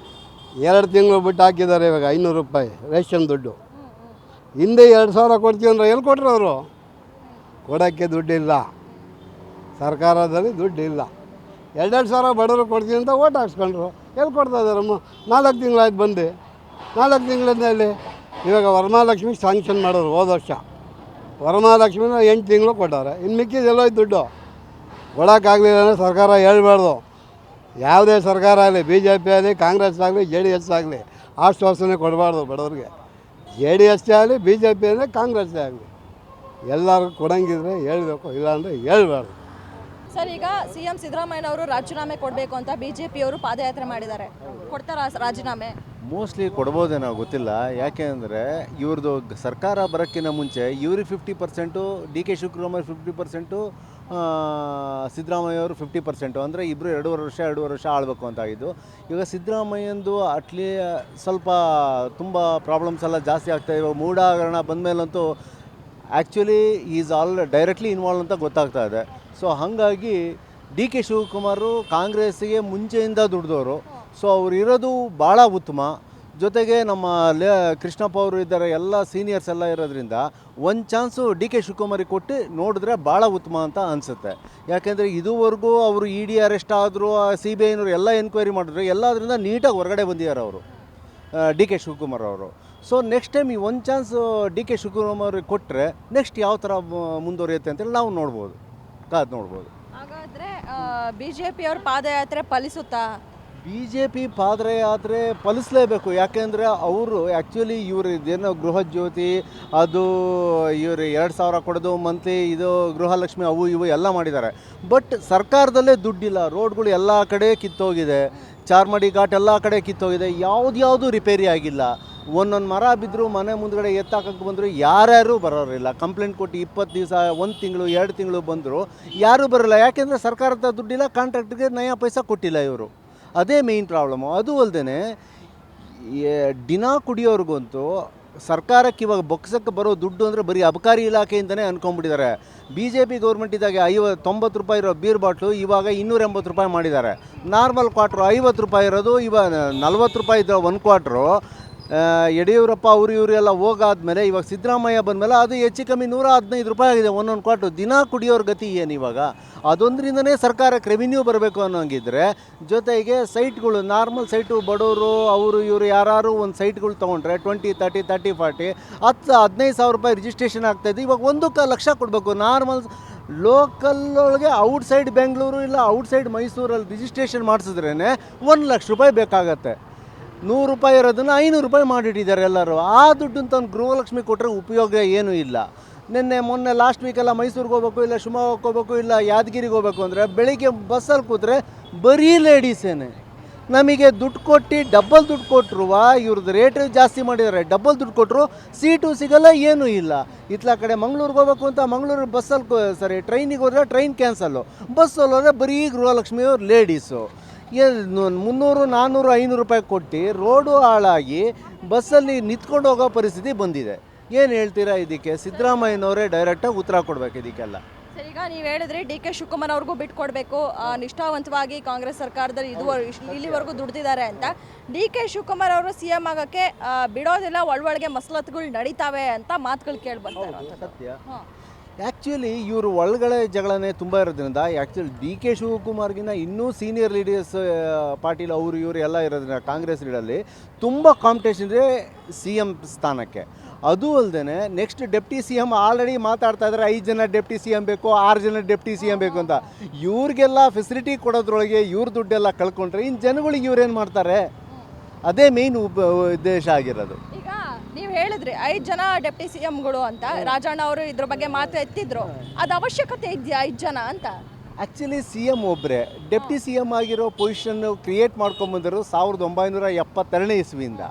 2 ತಿಂಗಳು ಬಿಟ್ಟು ಹಾಕಿದ್ದಾರೆ ಇವಾಗ 500 ರೂಪಾಯಿ ರೇಷನ್ ದುಡ್ಡು. ಹಿಂದೆ 2000 ಕೊಡ್ತೀವಿ ಅಂದ್ರೆ ಎಲ್ಲಿ ಕೊಟ್ಟರು ಅವರು? ಕೊಡೋಕ್ಕೆ ದುಡ್ಡಿಲ್ಲ, ಸರ್ಕಾರದಲ್ಲಿ ದುಡ್ಡಿಲ್ಲ. 2,000 ಬಡವರು ಕೊಡ್ತೀವಿ ಅಂತ ಓಟ್ ಹಾಕ್ಸ್ಕೊಂಡ್ರು, ಎಲ್ಲಿ ಕೊಡ್ತಾ ಇದ್ದಾರೆ? 4 ತಿಂಗಳಾಯ್ತು ಬಂದು. 4 ತಿಂಗಳಲ್ಲಿ ಇವಾಗ ವರಮಹಾಲಕ್ಷ್ಮಿ ಸ್ಯಾಂಕ್ಷನ್ ಮಾಡೋರು ಹೋದ ವರ್ಷ. ವರಮಹಾಲಕ್ಷ್ಮಿನ 8 ತಿಂಗಳು ಕೊಟ್ಟವ್ರೆ, ಇನ್ನು ಮಿಕ್ಕಿದೆಲ್ಲೋಯ್ತು ದುಡ್ಡು. ಕೊಡೋಕ್ಕಾಗಲಿಲ್ಲ ಅಂದರೆ ಸರ್ಕಾರ ಹೇಳ್ಬಾರ್ದು. ಯಾವುದೇ ಸರ್ಕಾರ ಆಗಲಿ, ಬಿ ಜೆ ಪಿ ಆಗಲಿ, ಕಾಂಗ್ರೆಸ್ ಆಗಲಿ, JDS ಆಗಲಿ, ಆಶ್ವಾಸನೆ ಕೊಡಬಾರ್ದು ಬಡವ್ರಿಗೆ. JDS ಆಗಲಿ, ಬಿ ಜೆ ಪಿ ಅಂದರೆ ಕಾಂಗ್ರೆಸ್ಸೇ ಆಗಲಿ, ಎಲ್ಲರಿಗೂ ಕೊಡಂಗಿದ್ರೆ ಹೇಳಬೇಕು, ಇಲ್ಲಾಂದರೆ ಹೇಳ್ಬಾರ್ದು. ಸರ್, ಈಗ CM ಸಿದ್ದರಾಮಯ್ಯನವರು ರಾಜೀನಾಮೆ ಕೊಡಬೇಕು ಅಂತ BJPಯವರು ಪಾದಯಾತ್ರೆ ಮಾಡಿದ್ದಾರೆ. ಕೊಡ್ತಾರಾ ರಾಜೀನಾಮೆ? ಮೋಸ್ಟ್ಲಿ ಕೊಡ್ಬೋದೇನೋ ಗೊತ್ತಿಲ್ಲ. ಯಾಕೆ ಅಂದರೆ ಇವ್ರದ್ದು ಸರ್ಕಾರ ಬರೋಕ್ಕಿಂತ ಮುಂಚೆ ಇವ್ರಿಗೆ 50%, ಡಿ ಕೆ ಶಿವಕುಮಾರ್ 50%, ಸಿದ್ದರಾಮಯ್ಯ ಅವರು 50%. ಅಂದರೆ ಇಬ್ಬರು 2.5 ವರ್ಷ ಆಳಬೇಕು ಅಂತ ಆಗಿದ್ದು. ಈಗ ಸಿದ್ದರಾಮಯ್ಯಂದು ಸ್ವಲ್ಪ ತುಂಬ ಪ್ರಾಬ್ಲಮ್ಸ್ ಎಲ್ಲ ಜಾಸ್ತಿ ಆಗ್ತಾಯಿದೆ. ಇವಾಗ ಮೂಢ ಹಗರಣ ಬಂದಮೇಲಂತೂ ಆ್ಯಕ್ಚುಲಿ ಈಸ್ ಡೈರೆಕ್ಟ್ಲಿ ಇನ್ವಾಲ್ವ್ ಅಂತ ಗೊತ್ತಾಗ್ತಾ ಇದೆ. ಸೊ ಹಾಗಾಗಿ ಡಿ ಕೆ ಶಿವಕುಮಾರು ಕಾಂಗ್ರೆಸ್ಸಿಗೆ ಮುಂಚೆಯಿಂದ ದುಡ್ದವರು. ಸೊ ಅವ್ರು ಇರೋದು ಭಾಳ ಉತ್ತಮ. ಜೊತೆಗೆ ನಮ್ಮ ಕೃಷ್ಣಪ್ಪ ಅವರು ಇದ್ದಾರೆ, ಎಲ್ಲ ಸೀನಿಯರ್ಸ್ ಎಲ್ಲ ಇರೋದ್ರಿಂದ ಒಂದು ಚಾನ್ಸು ಡಿ ಕೆ ಶಿವಕುಮಾರಿಗೆ ಕೊಟ್ಟು ನೋಡಿದ್ರೆ ಭಾಳ ಉತ್ತಮ ಅಂತ ಅನಿಸುತ್ತೆ. ಯಾಕೆಂದರೆ ಇದುವರೆಗೂ ಅವರು ED ಅರೆಸ್ಟ್ ಆದರೂ, CBIನವರು ಎಲ್ಲ ಎನ್ಕ್ವೈರಿ ಮಾಡಿದ್ರು, ಎಲ್ಲದರಿಂದ ನೀಟಾಗಿ ಹೊರಗಡೆ ಬಂದಿದ್ದಾರೆ ಅವರು, ಡಿ ಕೆ ಶಿವಕುಮಾರ್ ಅವರು. ಸೊ ನೆಕ್ಸ್ಟ್ ಟೈಮ್ ಈ ಒಂದು ಚಾನ್ಸ್ ಡಿ ಕೆ ಶಿವಕುಮಾರಿಗೆ ಕೊಟ್ಟರೆ ನೆಕ್ಸ್ಟ್ ಯಾವ ಥರ ಮುಂದುವರಿಯುತ್ತೆ ಅಂತೇಳಿ ನಾವು ನೋಡ್ಬೋದು, ನೋಡ್ಬೋದು. ಹಾಗಾದರೆ BJPಯವ್ರ ಪಾದಯಾತ್ರೆ ಫಲಿಸುತ್ತಾ? BJP ಪಾದಯಾತ್ರೆ ಫಲಿಸಲೇಬೇಕು. ಯಾಕೆಂದರೆ ಅವರು ಆ್ಯಕ್ಚುಲಿ ಇವರು ಇದೇನೋ ಗೃಹ ಜ್ಯೋತಿ, ಅದು ಇವರು 2,000 ಕೊಡೋದು ಮಂತ್ಲಿ, ಇದು ಗೃಹಲಕ್ಷ್ಮಿ, ಅವು ಇವು ಎಲ್ಲ ಮಾಡಿದ್ದಾರೆ. ಬಟ್ ಸರ್ಕಾರದಲ್ಲೇ ದುಡ್ಡಿಲ್ಲ. ರೋಡ್ಗಳು ಎಲ್ಲ ಕಡೆ ಕಿತ್ತೋಗಿದೆ, ಚಾರ್ಮಡಿ ಘಾಟ್ ಎಲ್ಲ ಕಡೆ ಕಿತ್ತೋಗಿದೆ, ಯಾವುದು ರಿಪೇರಿ ಆಗಿಲ್ಲ. ಒಂದೊಂದು ಮರ ಬಿದ್ದರೂ ಮನೆ ಮುಂದ್ಗಡೆ ಎತ್ತಾಕಕ್ಕೆ ಬಂದರೂ ಯಾರ್ಯಾರೂ ಬರೋರಿಲ್ಲ. ಕಂಪ್ಲೇಂಟ್ ಕೊಟ್ಟು 20 ದಿವಸ, 1 ತಿಂಗಳು, 2 ತಿಂಗಳು ಬಂದರೂ ಯಾರೂ ಬರೋಲ್ಲ. ಯಾಕೆಂದರೆ ಸರ್ಕಾರದ ದುಡ್ಡಿಲ್ಲ, ಕಾಂಟ್ರಾಕ್ಟ್ಗೆ ನಯ ಪೈಸಾ ಕೊಟ್ಟಿಲ್ಲ ಇವರು. ಅದೇ ಮೇಯ್ನ್ ಪ್ರಾಬ್ಲಮ್ಮು. ಅದು ಅಲ್ಲದೆ ದಿನ ಕುಡಿಯೋರಿಗಂತೂ ಸರ್ಕಾರಕ್ಕೆ ಇವಾಗ ಬೊಕ್ಸಕ್ಕೆ ಬರೋ ದುಡ್ಡು ಅಂದರೆ ಬರೀ ಅಬಕಾರಿ ಇಲಾಖೆಯಿಂದನೇ ಅಂದ್ಕೊಂಡ್ಬಿಟ್ಟಿದ್ದಾರೆ. BJP ಗೌರ್ಮೆಂಟ್ ಇದ್ದಾಗ 90 ರೂಪಾಯಿ ಇರೋ ಬೀರ್ ಬಾಟ್ಲು ಇವಾಗ 280 ರೂಪಾಯಿ ಮಾಡಿದ್ದಾರೆ. ನಾರ್ಮಲ್ ಕ್ವಾಟ್ರು 50 ರೂಪಾಯಿ ಇರೋದು ಇವಾಗ 40 ರೂಪಾಯಿ ಇದ್ದ 1 ಕ್ವಾಟ್ರು. ಯಡಿಯೂರಪ್ಪ ಇವರು ಎಲ್ಲ ಹೋಗಾದ್ಮೇಲೆ ಇವಾಗ ಸಿದ್ದರಾಮಯ್ಯ ಬಂದಮೇಲೆ ಅದು ಹೆಚ್ಚು ಕಮ್ಮಿ 115 ರೂಪಾಯಿ ಆಗಿದೆ ಒಂದೊಂದು ಕ್ವಾಟು. ದಿನ ಕುಡಿಯೋರ ಗತಿ ಏನು ಇವಾಗ? ಅದೊಂದರಿಂದನೇ ಸರ್ಕಾರಕ್ಕೆ ರೆವಿನ್ಯೂ ಬರಬೇಕು ಅನ್ನೋಂಗಿದ್ರೆ, ಜೊತೆಗೆ ಸೈಟ್ಗಳು, ನಾರ್ಮಲ್ ಸೈಟು, ಬಡವರು ಇವರು ಯಾರು ಒಂದು ಸೈಟ್ಗಳು ತೊಗೊಂಡ್ರೆ 20, 30, 40, 15 ಸಾವಿರ ರೂಪಾಯಿ ರಿಜಿಸ್ಟ್ರೇಷನ್ ಆಗ್ತಾಯಿದೆ. ಇವಾಗ 1 ಲಕ್ಷ ಕೊಡಬೇಕು. ನಾರ್ಮಲ್ ಲೋಕಲ್ ಒಳಗೆ ಔಟ್ಸೈಡ್ ಬೆಂಗಳೂರು ಇಲ್ಲ ಔಟ್ಸೈಡ್ ಮೈಸೂರಲ್ಲಿ ರಿಜಿಸ್ಟ್ರೇಷನ್ ಮಾಡಿಸಿದ್ರೇ 1 ಲಕ್ಷ ರೂಪಾಯಿ ಬೇಕಾಗತ್ತೆ. 100 ರೂಪಾಯಿ ಇರೋದನ್ನು 500 ರೂಪಾಯಿ ಮಾಡಿಟ್ಟಿದ್ದಾರೆ ಎಲ್ಲರೂ. ಆ ದುಡ್ಡನ್ನು ತಂದು ಗೃಹಲಕ್ಷ್ಮಿ ಕೊಟ್ಟರೆ ಉಪಯೋಗ ಏನೂ ಇಲ್ಲ. ಮೊನ್ನೆ ಲಾಸ್ಟ್ ವೀಕೆಲ್ಲ ಮೈಸೂರಿಗೆ ಹೋಗ್ಬೇಕು, ಇಲ್ಲ ಶಿವಮೊಗ್ಗಕ್ಕೆ ಹೋಗ್ಬೇಕು, ಇಲ್ಲ ಯಾದಗಿರಿಗೆ ಹೋಗ್ಬೇಕು ಅಂದರೆ ಬೆಳಿಗ್ಗೆ ಬಸ್ಸಲ್ಲಿ ಕೂತ್ರೆ ಬರೀ ಲೇಡೀಸೇನೆ. ನಮಗೆ ದುಡ್ಡು ಕೊಟ್ಟು ಡಬಲ್ ದುಡ್ಡು ಕೊಟ್ಟರು, ಇವ್ರದ್ದು ರೇಟ್ ಜಾಸ್ತಿ ಮಾಡಿದ್ದಾರೆ, ಡಬಲ್ ದುಡ್ಡು ಕೊಟ್ಟರು ಸೀಟು ಸಿಗಲ್ಲ, ಏನೂ ಇಲ್ಲ. ಇತ್ಲ ಕಡೆ ಮಂಗಳೂರಿಗೆ ಹೋಗ್ಬೇಕು ಅಂತ ಮಂಗಳೂರು ಬಸ್ಸಲ್ಲಿ ಟ್ರೈನಿಗೆ ಹೋದರೆ ಟ್ರೈನ್ ಕ್ಯಾನ್ಸಲ್ಲು, ಬಸ್ಸಲ್ಲಿ ಹೋದರೆ ಬರೀ ಗೃಹಲಕ್ಷ್ಮಿಯವ್ರು ಲೇಡೀಸು. 300, 400, 500 ರೂಪಾಯಿ ಕೊಟ್ಟು ರೋಡು ಹಾಳಾಗಿ ಬಸ್ಸಲ್ಲಿ ನಿಂತ್ಕೊಂಡು ಹೋಗೋ ಪರಿಸ್ಥಿತಿ ಬಂದಿದೆ. ಏನು ಹೇಳ್ತೀರಾ ಇದಕ್ಕೆ? ಸಿದ್ದರಾಮಯ್ಯನವರೇ ಡೈರೆಕ್ಟಾಗಿ ಉತ್ತರ ಕೊಡ್ಬೇಕು ಇದಕ್ಕೆಲ್ಲ. ಸರ್, ಈಗ ನೀವು ಹೇಳಿದ್ರಿ ಡಿ.ಕೆ. ಶಿವಕುಮಾರ್ ಅವ್ರಿಗೂ ಬಿಟ್ಕೊಡ್ಬೇಕು, ನಿಷ್ಠಾವಂತವಾಗಿ ಕಾಂಗ್ರೆಸ್ ಸರ್ಕಾರದಲ್ಲಿ ಇಲ್ಲಿವರೆಗೂ ದುಡ್ದಿದ್ದಾರೆ ಅಂತ. ಡಿ.ಕೆ. ಶಿವಕುಮಾರ್ ಅವರು CM ಆಗೋಕ್ಕೆ ಬಿಡೋದಿಲ್ಲ, ಒಳೊಳಗೆ ಮಸಲತ್ತುಗಳು ನಡೀತಾವೆ ಅಂತ ಮಾತುಗಳು ಕೇಳಿ ಬರ್ತಾ ಇರೋಂಥದ್ದು. ಸತ್ಯ. ಆ್ಯಕ್ಚುಲಿ ಇವರು ಒಳಗಡೆ ಜಗಳನೇ ತುಂಬ ಇರೋದ್ರಿಂದ ಆ್ಯಕ್ಚುಲಿ ಡಿ.ಕೆ. ಶಿವಕುಮಾರ್ಗಿನ್ನ ಇನ್ನೂ ಸೀನಿಯರ್ ಲೀಡರ್ಸ್ ಪಾಟೀಲ್ ಅವರು ಇವರು ಎಲ್ಲ ಇರೋದ್ರಿಂದ ಕಾಂಗ್ರೆಸ್ ಲೀಡಲ್ಲಿ ತುಂಬ ಕಾಂಪಿಟೇಷನ್ ಇದೆ CM ಸ್ಥಾನಕ್ಕೆ. ಅದು ಅಲ್ಲದೆ ನೆಕ್ಸ್ಟ್ ಡೆಪ್ಟಿ CM ಆಲ್ರೆಡಿ ಮಾತಾಡ್ತಾ ಇದ್ದಾರೆ, 5 ಜನ ಡೆಪ್ಟಿ CM ಬೇಕು, 6 ಜನ ಡೆಪ್ಟಿ CM ಬೇಕು ಅಂತ. ಇವ್ರಿಗೆಲ್ಲ ಫೆಸಿಲಿಟಿ ಕೊಡೋದ್ರೊಳಗೆ ಇವ್ರ ದುಡ್ಡೆಲ್ಲ ಕಳ್ಕೊಂಡ್ರೆ ಇನ್ನು ಜನಗಳಿಗೆ ಇವ್ರೇನು ಮಾಡ್ತಾರೆ? ಅದೇ ಮೇಯ್ನ್ ಉದ್ದೇಶ ಆಗಿರೋದು. ಈಗ ನೀವು ಹೇಳಿದ್ರಿ 5 ಜನ ಡೆಪ್ಟಿ CMಗಳು ಅಂತ, ರಾಜಣ್ಣ ಅವರು ಇದ್ರ ಬಗ್ಗೆ ಮಾತು ಎತ್ತಿದ್ರು. ಅದು ಅವಶ್ಯಕತೆ ಇದೆಯಾ 5 ಜನ ಅಂತ? ಆ್ಯಕ್ಚುಲಿ CM ಒಬ್ಬರೇ ಡೆಪ್ಟಿ CM ಆಗಿರೋ ಪೊಸಿಷನ್ನು ಕ್ರಿಯೇಟ್ ಮಾಡ್ಕೊಂಬಂದರು 1972ನೇ ಇಸ್ವಿಯಿಂದ.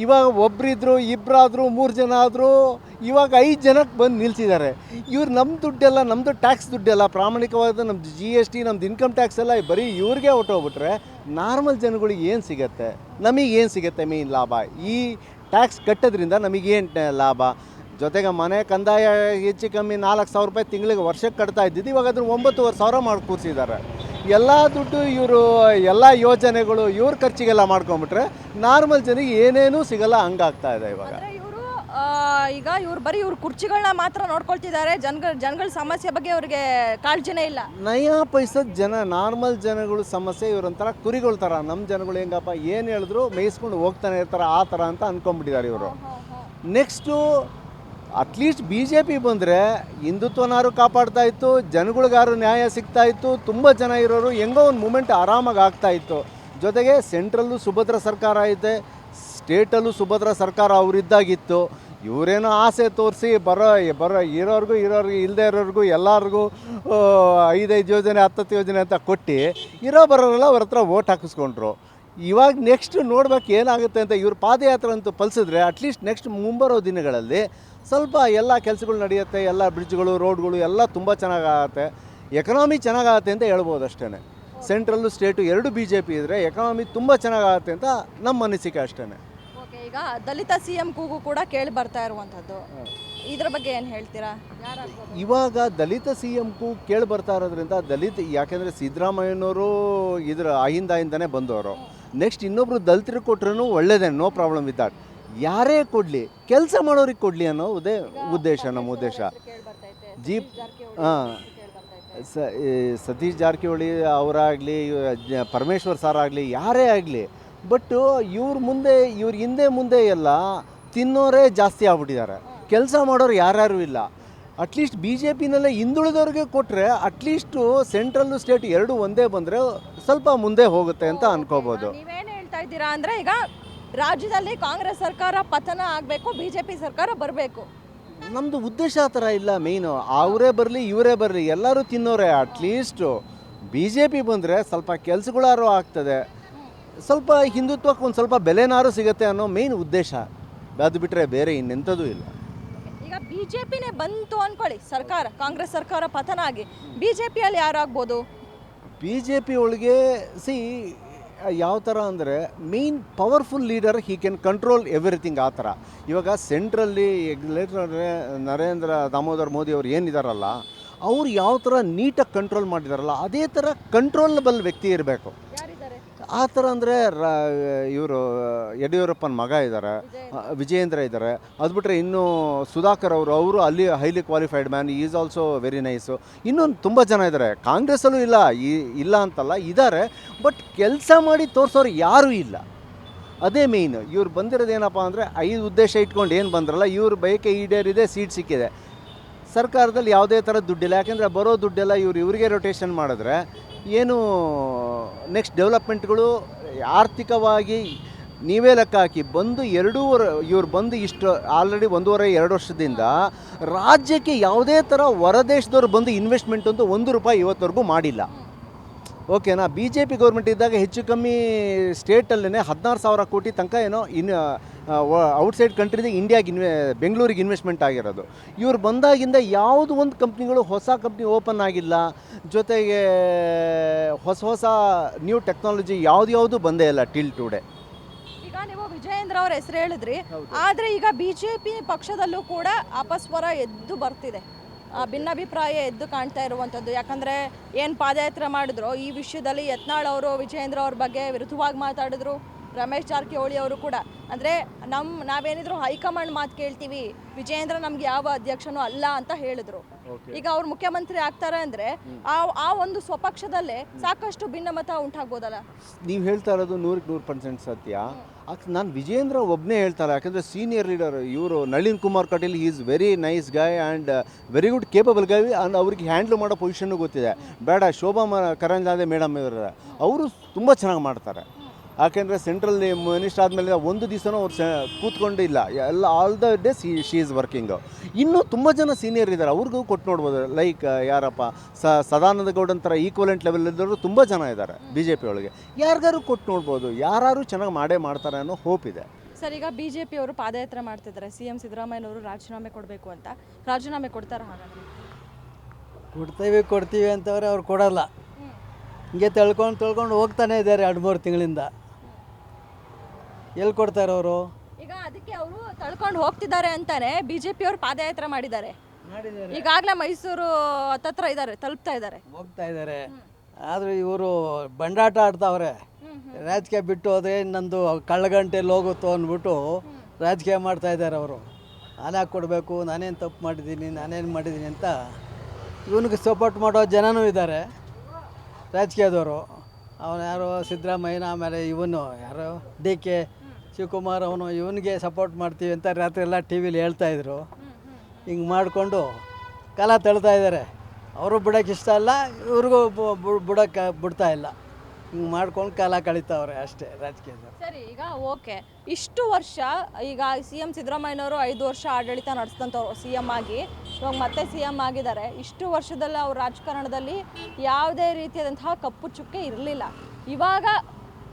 ಇವಾಗ ಒಬ್ಬರಿದ್ರು, ಇಬ್ಬರಾದ್ರು, 3 ಜನ ಆದರೂ, ಇವಾಗ 5 ಜನಕ್ಕೆ ಬಂದು ನಿಲ್ಲಿಸಿದ್ದಾರೆ. ಇವ್ರು ನಮ್ಮ ದುಡ್ಡೆಲ್ಲ, ನಮ್ಮದು ಟ್ಯಾಕ್ಸ್ ದುಡ್ಡೆಲ್ಲ ಪ್ರಾಮಾಣಿಕವಾದ ನಮ್ಮದು GST, ನಮ್ಮದು ಇನ್ಕಮ್ ಟ್ಯಾಕ್ಸ್ ಎಲ್ಲ ಬರೀ ಇವ್ರಿಗೆ ಹೊಟ್ಟೋಗ್ಬಿಟ್ರೆ ನಾರ್ಮಲ್ ಜನಗಳಿಗೆ ಏನು ಸಿಗುತ್ತೆ? ನಮಗೇನು ಸಿಗುತ್ತೆ ಮೇಯ್ನ್ ಲಾಭ? ಈ ಟ್ಯಾಕ್ಸ್ ಕಟ್ಟೋದ್ರಿಂದ ನಮಗೇನು ಲಾಭ? ಜೊತೆಗೆ ಮನೆ ಕಂದಾಯ ಹೆಚ್ಚು ಕಮ್ಮಿ 4,000 ರೂಪಾಯಿ ತಿಂಗಳಿಗೆ ವರ್ಷಕ್ಕೆ ಕಟ್ತಾ ಇದ್ದಿದ್ದು, ಇವಾಗ ಅದನ್ನು 9,500 ಮಾಡಿ ಕೂರಿಸಿದ್ದಾರೆ. ಎಲ್ಲ ದುಡ್ಡು ಇವರು ಎಲ್ಲ ಯೋಜನೆಗಳು ಇವ್ರ ಖರ್ಚಿಗೆಲ್ಲ ಮಾಡ್ಕೊಂಬಿಟ್ರೆ ನಾರ್ಮಲ್ ಜನರಿಗೆ ಏನೇನೂ ಸಿಗಲ್ಲ, ಹಂಗಾಗ್ತಾ ಇದೆ ಇವಾಗ. ಇವ್ರು ಬರೀ ಇವ್ರ ಕುರ್ಚಿಗಳನ್ನ ಮಾತ್ರ ನೋಡ್ಕೊಳ್ತಿದ್ದಾರೆ, ಜನಗಳ ಸಮಸ್ಯೆ ಬಗ್ಗೆ ಅವ್ರಿಗೆ ಕಾಳಜಿನೇ ಇಲ್ಲ. ನಯಾ ಪೈಸದ ಜನ, ನಾರ್ಮಲ್ ಜನಗಳು ಸಮಸ್ಯೆ ಇವ್ರೊಂಥರ ಕುರಿಗಳ ಥರ. ನಮ್ಮ ಜನಗಳು ಹೆಂಗಪ್ಪ ಏನು ಹೇಳಿದ್ರು ಮೇಯಿಸ್ಕೊಂಡು ಹೋಗ್ತಾನೆ ಇರ್ತಾರೆ, ಆ ಥರ ಅಂತ ಅಂದ್ಕೊಂಡ್ಬಿಟ್ಟಿದ್ದಾರೆ ಇವರು. ನೆಕ್ಸ್ಟು ಅಟ್ಲೀಸ್ಟ್ BJP ಬಂದರೆ ಹಿಂದುತ್ವನಾರು ಕಾಪಾಡ್ತಾ ಇತ್ತು, ಜನಗಳಿಗಾರು ನ್ಯಾಯ ಸಿಗ್ತಾ ಇತ್ತು, ತುಂಬ ಜನ ಇರೋರು ಹೆಂಗೋ ಒಂದು ಮೂಮೆಂಟ್ ಆರಾಮಾಗಿ ಆಗ್ತಾಯಿತ್ತು. ಜೊತೆಗೆ ಸೆಂಟ್ರಲ್ಲೂ ಸುಭದ್ರ ಸರ್ಕಾರ ಐತೆ, ಸ್ಟೇಟಲ್ಲೂ ಸುಭದ್ರ ಸರ್ಕಾರ ಅವರಿದ್ದಾಗಿತ್ತು. ಇವರೇನೋ ಆಸೆ ತೋರಿಸಿ ಬರೋ ಇರೋರ್ಗೂ ಇಲ್ಲದೆ ಇರೋರ್ಗೂ ಎಲ್ಲರಿಗೂ 5 ಯೋಜನೆ 10 ಯೋಜನೆ ಅಂತ ಕೊಟ್ಟು ಬರೋರೆಲ್ಲ ಅವ್ರ ಹತ್ರ ವೋಟ್ ಹಾಕಿಸ್ಕೊಂಡ್ರು. ಇವಾಗ ನೆಕ್ಸ್ಟ್ ನೋಡ್ಬೇಕು ಏನಾಗುತ್ತೆ ಅಂತ. ಇವ್ರ ಪಾದಯಾತ್ರೆ ಅಂತೂ ಫಲಿಸಿದ್ರೆ ಅಟ್ಲೀಸ್ಟ್ ನೆಕ್ಸ್ಟ್ ಮುಂಬರೋ ದಿನಗಳಲ್ಲಿ ಸ್ವಲ್ಪ ಎಲ್ಲ ಕೆಲಸಗಳು ನಡೆಯುತ್ತೆ, ಎಲ್ಲ ಬ್ರಿಡ್ಜ್ಗಳು, ರೋಡ್ಗಳು ಎಲ್ಲ ತುಂಬ ಚೆನ್ನಾಗಾಗತ್ತೆ, ಎಕನಾಮಿ ಚೆನ್ನಾಗಾಗತ್ತೆ ಅಂತ ಹೇಳ್ಬೋದು ಅಷ್ಟೇ. ಸೆಂಟ್ರಲ್ಲು ಸ್ಟೇಟು 2 BJP ಇದ್ದರೆ ಎಕನಾಮಿ ತುಂಬ ಚೆನ್ನಾಗಾಗತ್ತೆ ಅಂತ ನಮ್ಮ ಅನಿಸಿಕೆ ಅಷ್ಟೇ. ಓಕೆ, ಈಗ ದಲಿತ CM ಕೂಗು ಕೂಡ ಕೇಳಿ ಬರ್ತಾ ಇರುವಂಥದ್ದು, ಇದ್ರ ಬಗ್ಗೆ ಏನು ಹೇಳ್ತೀರಾ? ಇವಾಗ ದಲಿತ CM ಗೂ ಕೇಳಿ ಬರ್ತಾ ಇರೋದ್ರಿಂದ ಯಾಕೆಂದರೆ ಸಿದ್ದರಾಮಯ್ಯನವರು ಇದ್ರ ಅಹಿಂದನೇ ಬಂದವರು. ನೆಕ್ಸ್ಟ್ ಇನ್ನೊಬ್ರು ದಲಿತರಿಗೆ ಕೊಟ್ರೂ ಒಳ್ಳೇದೇ, ನೋ ಪ್ರಾಬ್ಲಮ್ ವಿತ್ ದಟ್. ಯಾರೇ ಕೊಡಲಿ, ಕೆಲಸ ಮಾಡೋರಿಗೆ ಕೊಡಲಿ ಅನ್ನೋ ಉದ್ದೇಶ, ನಮ್ಮ ಉದ್ದೇಶ. ಸತೀಶ್ ಜಾರಕಿಹೊಳಿ ಅವರಾಗಲಿ, ಪರಮೇಶ್ವರ್ ಸರ್ ಆಗಲಿ, ಯಾರೇ ಆಗಲಿ, ಬಟ್ಟು ಇವ್ರ ಹಿಂದೆ ಮುಂದೆ ಎಲ್ಲ ತಿನ್ನೋರೇ ಜಾಸ್ತಿ ಆಗ್ಬಿಟ್ಟಿದ್ದಾರೆ, ಕೆಲಸ ಮಾಡೋರು ಯಾರ್ಯಾರು ಇಲ್ಲ. ಅಟ್ಲೀಸ್ಟ್ BJPನಲ್ಲೇ ಹಿಂದುಳಿದವ್ರಿಗೆ ಕೊಟ್ಟರೆ ಅಟ್ಲೀಸ್ಟು ಸೆಂಟ್ರಲ್ಲು ಸ್ಟೇಟ್ 2 ಒಂದೇ ಬಂದರೆ ಸ್ವಲ್ಪ ಮುಂದೆ ಹೋಗುತ್ತೆ ಅಂತ ಅನ್ಕೋಬೋದು. ನೀವೇನು ಹೇಳ್ತಾ ಇದ್ದೀರಾ ಅಂದರೆ, ಈಗ ರಾಜ್ಯದಲ್ಲಿ ಕಾಂಗ್ರೆಸ್ ಸರ್ಕಾರ ಪತನ ಆಗಬೇಕು, BJP ಸರ್ಕಾರ ಬರಬೇಕು. ನಮ್ಮದು ಉದ್ದೇಶ ಆ ಥರ ಇಲ್ಲ. ಮೇಯ್ನು ಅವರೇ ಬರಲಿ ಇವರೇ ಬರಲಿ ಎಲ್ಲರೂ ತಿನ್ನೋರೆ. ಅಟ್ಲೀಸ್ಟು BJP ಬಂದರೆ ಸ್ವಲ್ಪ ಕೆಲಸಗಳಾರು ಆಗ್ತದೆ, ಸ್ವಲ್ಪ ಹಿಂದುತ್ವಕ್ಕೆ ಒಂದು ಸ್ವಲ್ಪ ಬೆಲೆನಾರು ಸಿಗುತ್ತೆ ಅನ್ನೋ ಮೇಯ್ನ್ ಉದ್ದೇಶ. ಅದು ಬಿಟ್ಟರೆ ಬೇರೆ ಇನ್ನೆಂಥದ್ದು ಇಲ್ಲ. ಈಗ BJPನೇ ಬಂತು ಅಂದ್ಕೊಳ್ಳಿ, ಸರ್ಕಾರ ಕಾಂಗ್ರೆಸ್ ಸರ್ಕಾರ ಪತನ ಆಗಿ, BJPಯಲ್ಲಿ ಯಾರಾಗ್ಬೋದು? BJP ಒಳಗೆ ಯಾವ ಥರ ಅಂದರೆ main powerful leader, he can control everything ಆ ಥರ. ಇವಾಗ ಸೆಂಟ್ರಲ್ಲಿ ನರೇಂದ್ರ ದಾಮೋದರ್ ಮೋದಿ ಅವ್ರು ಏನಿದಾರಲ್ಲ, ಅವ್ರು ಯಾವ ಥರ ನೀಟಾಗಿ ಕಂಟ್ರೋಲ್ ಮಾಡಿದಾರಲ್ಲ ಅದೇ ಥರ ಕಂಟ್ರೋಲಬಲ್ ವ್ಯಕ್ತಿ ಇರಬೇಕು. ಆ ಥರ ಅಂದರೆ ಇವರು ಯಡಿಯೂರಪ್ಪನ ಮಗ ಇದ್ದಾರೆ, ವಿಜಯೇಂದ್ರ ಇದ್ದಾರೆ. ಅದು ಬಿಟ್ಟರೆ ಇನ್ನೂ ಸುಧಾಕರ್ ಅವರು ಅಲ್ಲಿ highly qualified man, is also very nice. ಇನ್ನೂ ತುಂಬ ಜನ ಇದ್ದಾರೆ ಕಾಂಗ್ರೆಸ್ಸಲ್ಲೂ, ಇಲ್ಲ ಅಂತಲ್ಲ, ಇದ್ದಾರೆ. ಬಟ್ ಕೆಲಸ ಮಾಡಿ ತೋರಿಸೋರು ಯಾರೂ ಇಲ್ಲ. ಅದೇ ಮೇಯ್ನ್. ಇವ್ರು ಬಂದಿರೋದೇನಪ್ಪ ಅಂದರೆ 5 ಉದ್ದೇಶ ಇಟ್ಕೊಂಡು ಏನು ಬಂದ್ರಲ್ಲ, ಇವ್ರ ಬಯಕೆ ಈಡೇರಿದೆ, ಸೀಟ್ ಸಿಕ್ಕಿದೆ. ಸರ್ಕಾರದಲ್ಲಿ ಯಾವುದೇ ಥರ ದುಡ್ಡಿಲ್ಲ, ಯಾಕೆಂದರೆ ಬರೋ ದುಡ್ಡೆಲ್ಲ ಇವರಿಗೆ ರೊಟೇಷನ್ ಮಾಡಿದ್ರೆ ಏನು ನೆಕ್ಸ್ಟ್ ಡೆವಲಪ್ಮೆಂಟ್ಗಳು ಆರ್ಥಿಕವಾಗಿ ನೀವೇ ಲೆಕ್ಕ ಹಾಕಿ. ಇವ್ರು ಬಂದು ಇಷ್ಟು ಆಲ್ರೆಡಿ 1.5-2 ವರ್ಷದಿಂದ ರಾಜ್ಯಕ್ಕೆ ಯಾವುದೇ ಥರ ಹೊರದೇಶದವ್ರು ಬಂದು ಇನ್ವೆಸ್ಟ್ಮೆಂಟ್ ಅಂತೂ ₹1 ಇವತ್ತವರೆಗೂ ಮಾಡಿಲ್ಲ. ಓಕೆನಾ? BJP ಗೌರ್ಮೆಂಟ್ ಇದ್ದಾಗ ಹೆಚ್ಚು ಕಮ್ಮಿ ಸ್ಟೇಟಲ್ಲೇ 16,000 ಕೋಟಿ ತನಕ ಏನೋ ಔಟ್ಸೈಡ್ ಕಂಟ್ರಿದ ಇಂಡಿಯಾಗೆ ಬೆಂಗಳೂರಿಗೆ ಇನ್ವೆಸ್ಟ್ಮೆಂಟ್ ಆಗಿರೋದು. ಇವ್ರು ಬಂದಾಗಿಂದ ಯಾವುದು ಒಂದು ಕಂಪ್ನಿಗಳು ಹೊಸ ಕಂಪ್ನಿ ಓಪನ್ ಆಗಿಲ್ಲ. ಜೊತೆಗೆ ಹೊಸ ನ್ಯೂ ಟೆಕ್ನಾಲಜಿ ಯಾವುದು ಬಂದೇ ಇಲ್ಲ ಟಿಲ್ ಟುಡೇ. ಈಗ ನೀವು ವಿಜಯೇಂದ್ರ ಅವ್ರ ಹೆಸರು ಹೇಳಿದ್ರಿ, ಆದ್ರೆ ಈಗ ಬಿಜೆಪಿ ಪಕ್ಷದಲ್ಲೂ ಕೂಡ ಅಪಸ್ವರ ಎದ್ದು ಬರ್ತಿದೆ, ಭಿನ್ನಾಭಿಪ್ರಾಯ ಎದ್ದು ಕಾಣ್ತಾ ಇರುವಂಥದ್ದು. ಯಾಕಂದ್ರೆ ಏನು ಪಾದಯಾತ್ರೆ ಮಾಡಿದ್ರು ಈ ವಿಷಯದಲ್ಲಿ ಯತ್ನಾಳ್ ಅವರು ವಿಜಯೇಂದ್ರ ಅವ್ರ ಬಗ್ಗೆ ವಿರುದ್ಧವಾಗಿ ಮಾತಾಡಿದ್ರು. ರಮೇಶ್ ಜಾರಕಿಹೊಳಿ ಅವರು ಕೂಡ ಅಂದರೆ ನಾವೇನಿದ್ರು ಹೈಕಮಾಂಡ್ ಮಾತು ಕೇಳ್ತೀವಿ, ವಿಜಯೇಂದ್ರ ನಮ್ಗೆ ಯಾವ ಅಧ್ಯಕ್ಷನೂ ಅಲ್ಲ ಅಂತ ಹೇಳಿದ್ರು. ಈಗ ಅವ್ರು ಮುಖ್ಯಮಂತ್ರಿ ಆಗ್ತಾರೆ ಅಂದ್ರೆ ಆ ಒಂದು ಸ್ವಪಕ್ಷದಲ್ಲೇ ಸಾಕಷ್ಟು ಭಿನ್ನಮತ ಉಂಟಾಗ್ಬೋದಲ್ಲ. ನೀವು ಹೇಳ್ತಾ ಇರೋದು 100% ಸತ್ಯ. ನಾನು ವಿಜೇಂದ್ರ ಒಬ್ಬನೇ ಹೇಳ್ತಾರೆ, ಯಾಕಂದರೆ ಸೀನಿಯರ್ ಲೀಡರ್ ಇವರು Nalin Kumar Kateel is very nice guy and very good capable guy and ಅವ್ರಿಗೆ ಹ್ಯಾಂಡ್ಲ್ ಮಾಡೋ ಪೊಸಿಷನ್ನು ಗೊತ್ತಿದೆ. ಬೇಡ ಶೋಭಾ ಕರಂದ್ಲಾಜೆ ಮೇಡಮ್ ಇದ್ದಾರೆ, ಅವರು ತುಂಬ ಚೆನ್ನಾಗಿ ಮಾಡ್ತಾರೆ. ಯಾಕೆಂದರೆ ಸೆಂಟ್ರಲ್ ಮಿನಿಸ್ಟರ್ ಆದಮೇಲೆ ಒಂದು ದಿವಸನೂ ಅವ್ರು ಕೂತ್ಕೊಂಡು ಇಲ್ಲ, ಎಲ್ಲ all the days she is working. ಇನ್ನೂ ತುಂಬ ಜನ ಸೀನಿಯರ್ ಇದ್ದಾರೆ, ಅವ್ರಿಗೂ ಕೊಟ್ಟು ನೋಡ್ಬೋದು. ಲೈಕ್ ಯಾರಪ್ಪ ಸದಾನಂದ ಗೌಡನ್ ಈಕ್ವಲೆಂಟ್ ಲೆವೆಲ್ ಇದ್ದವರು ತುಂಬ ಜನ ಇದ್ದಾರೆ ಬಿ ಜೆ ಪಿ ಒಳಗೆ. ಯಾರಿಗಾರು ಕೊಟ್ಟು ನೋಡ್ಬೋದು, ಯಾರು ಚೆನ್ನಾಗಿ ಮಾಡೇ ಮಾಡ್ತಾರೆ ಅನ್ನೋ ಹೋಪ್ ಇದೆ. ಸರ್, ಈಗ ಬಿಜೆಪಿ ಅವರು ಪಾದಯಾತ್ರೆ ಮಾಡ್ತಿದ್ದಾರೆ, CM ಸಿದ್ದರಾಮಯ್ಯನವರು ರಾಜೀನಾಮೆ ಕೊಡಬೇಕು ಅಂತ. ರಾಜೀನಾಮೆ ಕೊಡ್ತಾರ? ಹಾಗಾದ್ರೆ ಕೊಡ್ತೀವಿ ಅಂತವ್ರೆ, ಅವ್ರು ಕೊಡಲ್ಲ. ಹಿಂಗೆ ತಳ್ಕೊಂಡು ಹೋಗ್ತಾನೆ ಇದ್ದಾರೆ 2-3 ತಿಂಗಳಿಂದ. ಎಲ್ಲಿ ಕೊಡ್ತಾರೆ ಅವರು? ಈಗ ಅದಕ್ಕೆ ಅವರು ತಳ್ಕೊಂಡು ಹೋಗ್ತಿದ್ದಾರೆ ಅಂತಾನೆ ಬಿಜೆಪಿ ಅವರು ಪಾದಯಾತ್ರೆ ಮಾಡಿದ್ದಾರೆ. ಈಗಾಗಲೇ ಮೈಸೂರು ಹತ್ತತ್ರ ಇದ್ದಾರೆ, ತಲುಪ್ತಾ ಇದ್ದಾರೆ, ಹೋಗ್ತಾ ಇದ್ದಾರೆ. ಆದರೂ ಇವರು ಬಂಡಾಟ ಆಡ್ತಾವ್ರೆ. ರಾಜಕೀಯ ಬಿಟ್ಟು ಹೋದ್ರೆ ನಂದು ಕಳ್ಳಗಂಟೆಲ್ಲಿ ಹೋಗುತ್ತೋ ಅಂದ್ಬಿಟ್ಟು ರಾಜಕೀಯ ಮಾಡ್ತಾ ಇದ್ದಾರೆ ಅವರು. ನಾನೇ ಕೊಡಬೇಕು, ನಾನೇನು ತಪ್ಪು ಮಾಡಿದ್ದೀನಿ, ನಾನೇನು ಮಾಡಿದ್ದೀನಿ ಅಂತ ಇವನಿಗೆ ಸಪೋರ್ಟ್ ಮಾಡೋ ಜನನೂ ಇದ್ದಾರೆ ರಾಜಕೀಯದವರು. ಅವನು ಯಾರು ಸಿದ್ದರಾಮಯ್ಯನ, ಆಮೇಲೆ ಇವನು ಯಾರು DK ಶಿವಕುಮಾರ್, ಅವನು ಇವನಿಗೆ ಸಪೋರ್ಟ್ ಮಾಡ್ತೀವಿ ಅಂತ ರಾತ್ರಿ ಎಲ್ಲ ಟಿ ವಿಲಿ ಹೇಳ್ತಾಯಿದ್ರು. ಹಿಂಗೆ ಮಾಡಿಕೊಂಡು ಕಾಲ ತಳ್ತಾ ಇದ್ದಾರೆ. ಅವರು ಬಿಡೋಕ್ಕೆ ಇಷ್ಟ ಇಲ್ಲ, ಇವ್ರಿಗೂ ಬಿಡೋಕ್ಕೆ ಬಿಡ್ತಾ ಇಲ್ಲ. ಹಿಂಗೆ ಮಾಡ್ಕೊಂಡು ಕಾಲ ಕಳೀತಾವ್ರೆ ಅಷ್ಟೇ ರಾಜಕೀಯದ. ಸರಿ, ಈಗ ಓಕೆ, ಇಷ್ಟು ವರ್ಷ ಈಗ CM ಸಿದ್ದರಾಮಯ್ಯನವರು 5 ವರ್ಷ ಆಡಳಿತ ನಡೆಸಿದಂಥವ್ರು CM ಆಗಿ, ಇವಾಗ ಮತ್ತೆ CM ಆಗಿದ್ದಾರೆ. ಇಷ್ಟು ವರ್ಷದಲ್ಲಿ ಅವ್ರ ರಾಜಕಾರಣದಲ್ಲಿ ಯಾವುದೇ ರೀತಿಯಾದಂತಹ ಕಪ್ಪು ಚುಕ್ಕೆ ಇರಲಿಲ್ಲ. ಇವಾಗ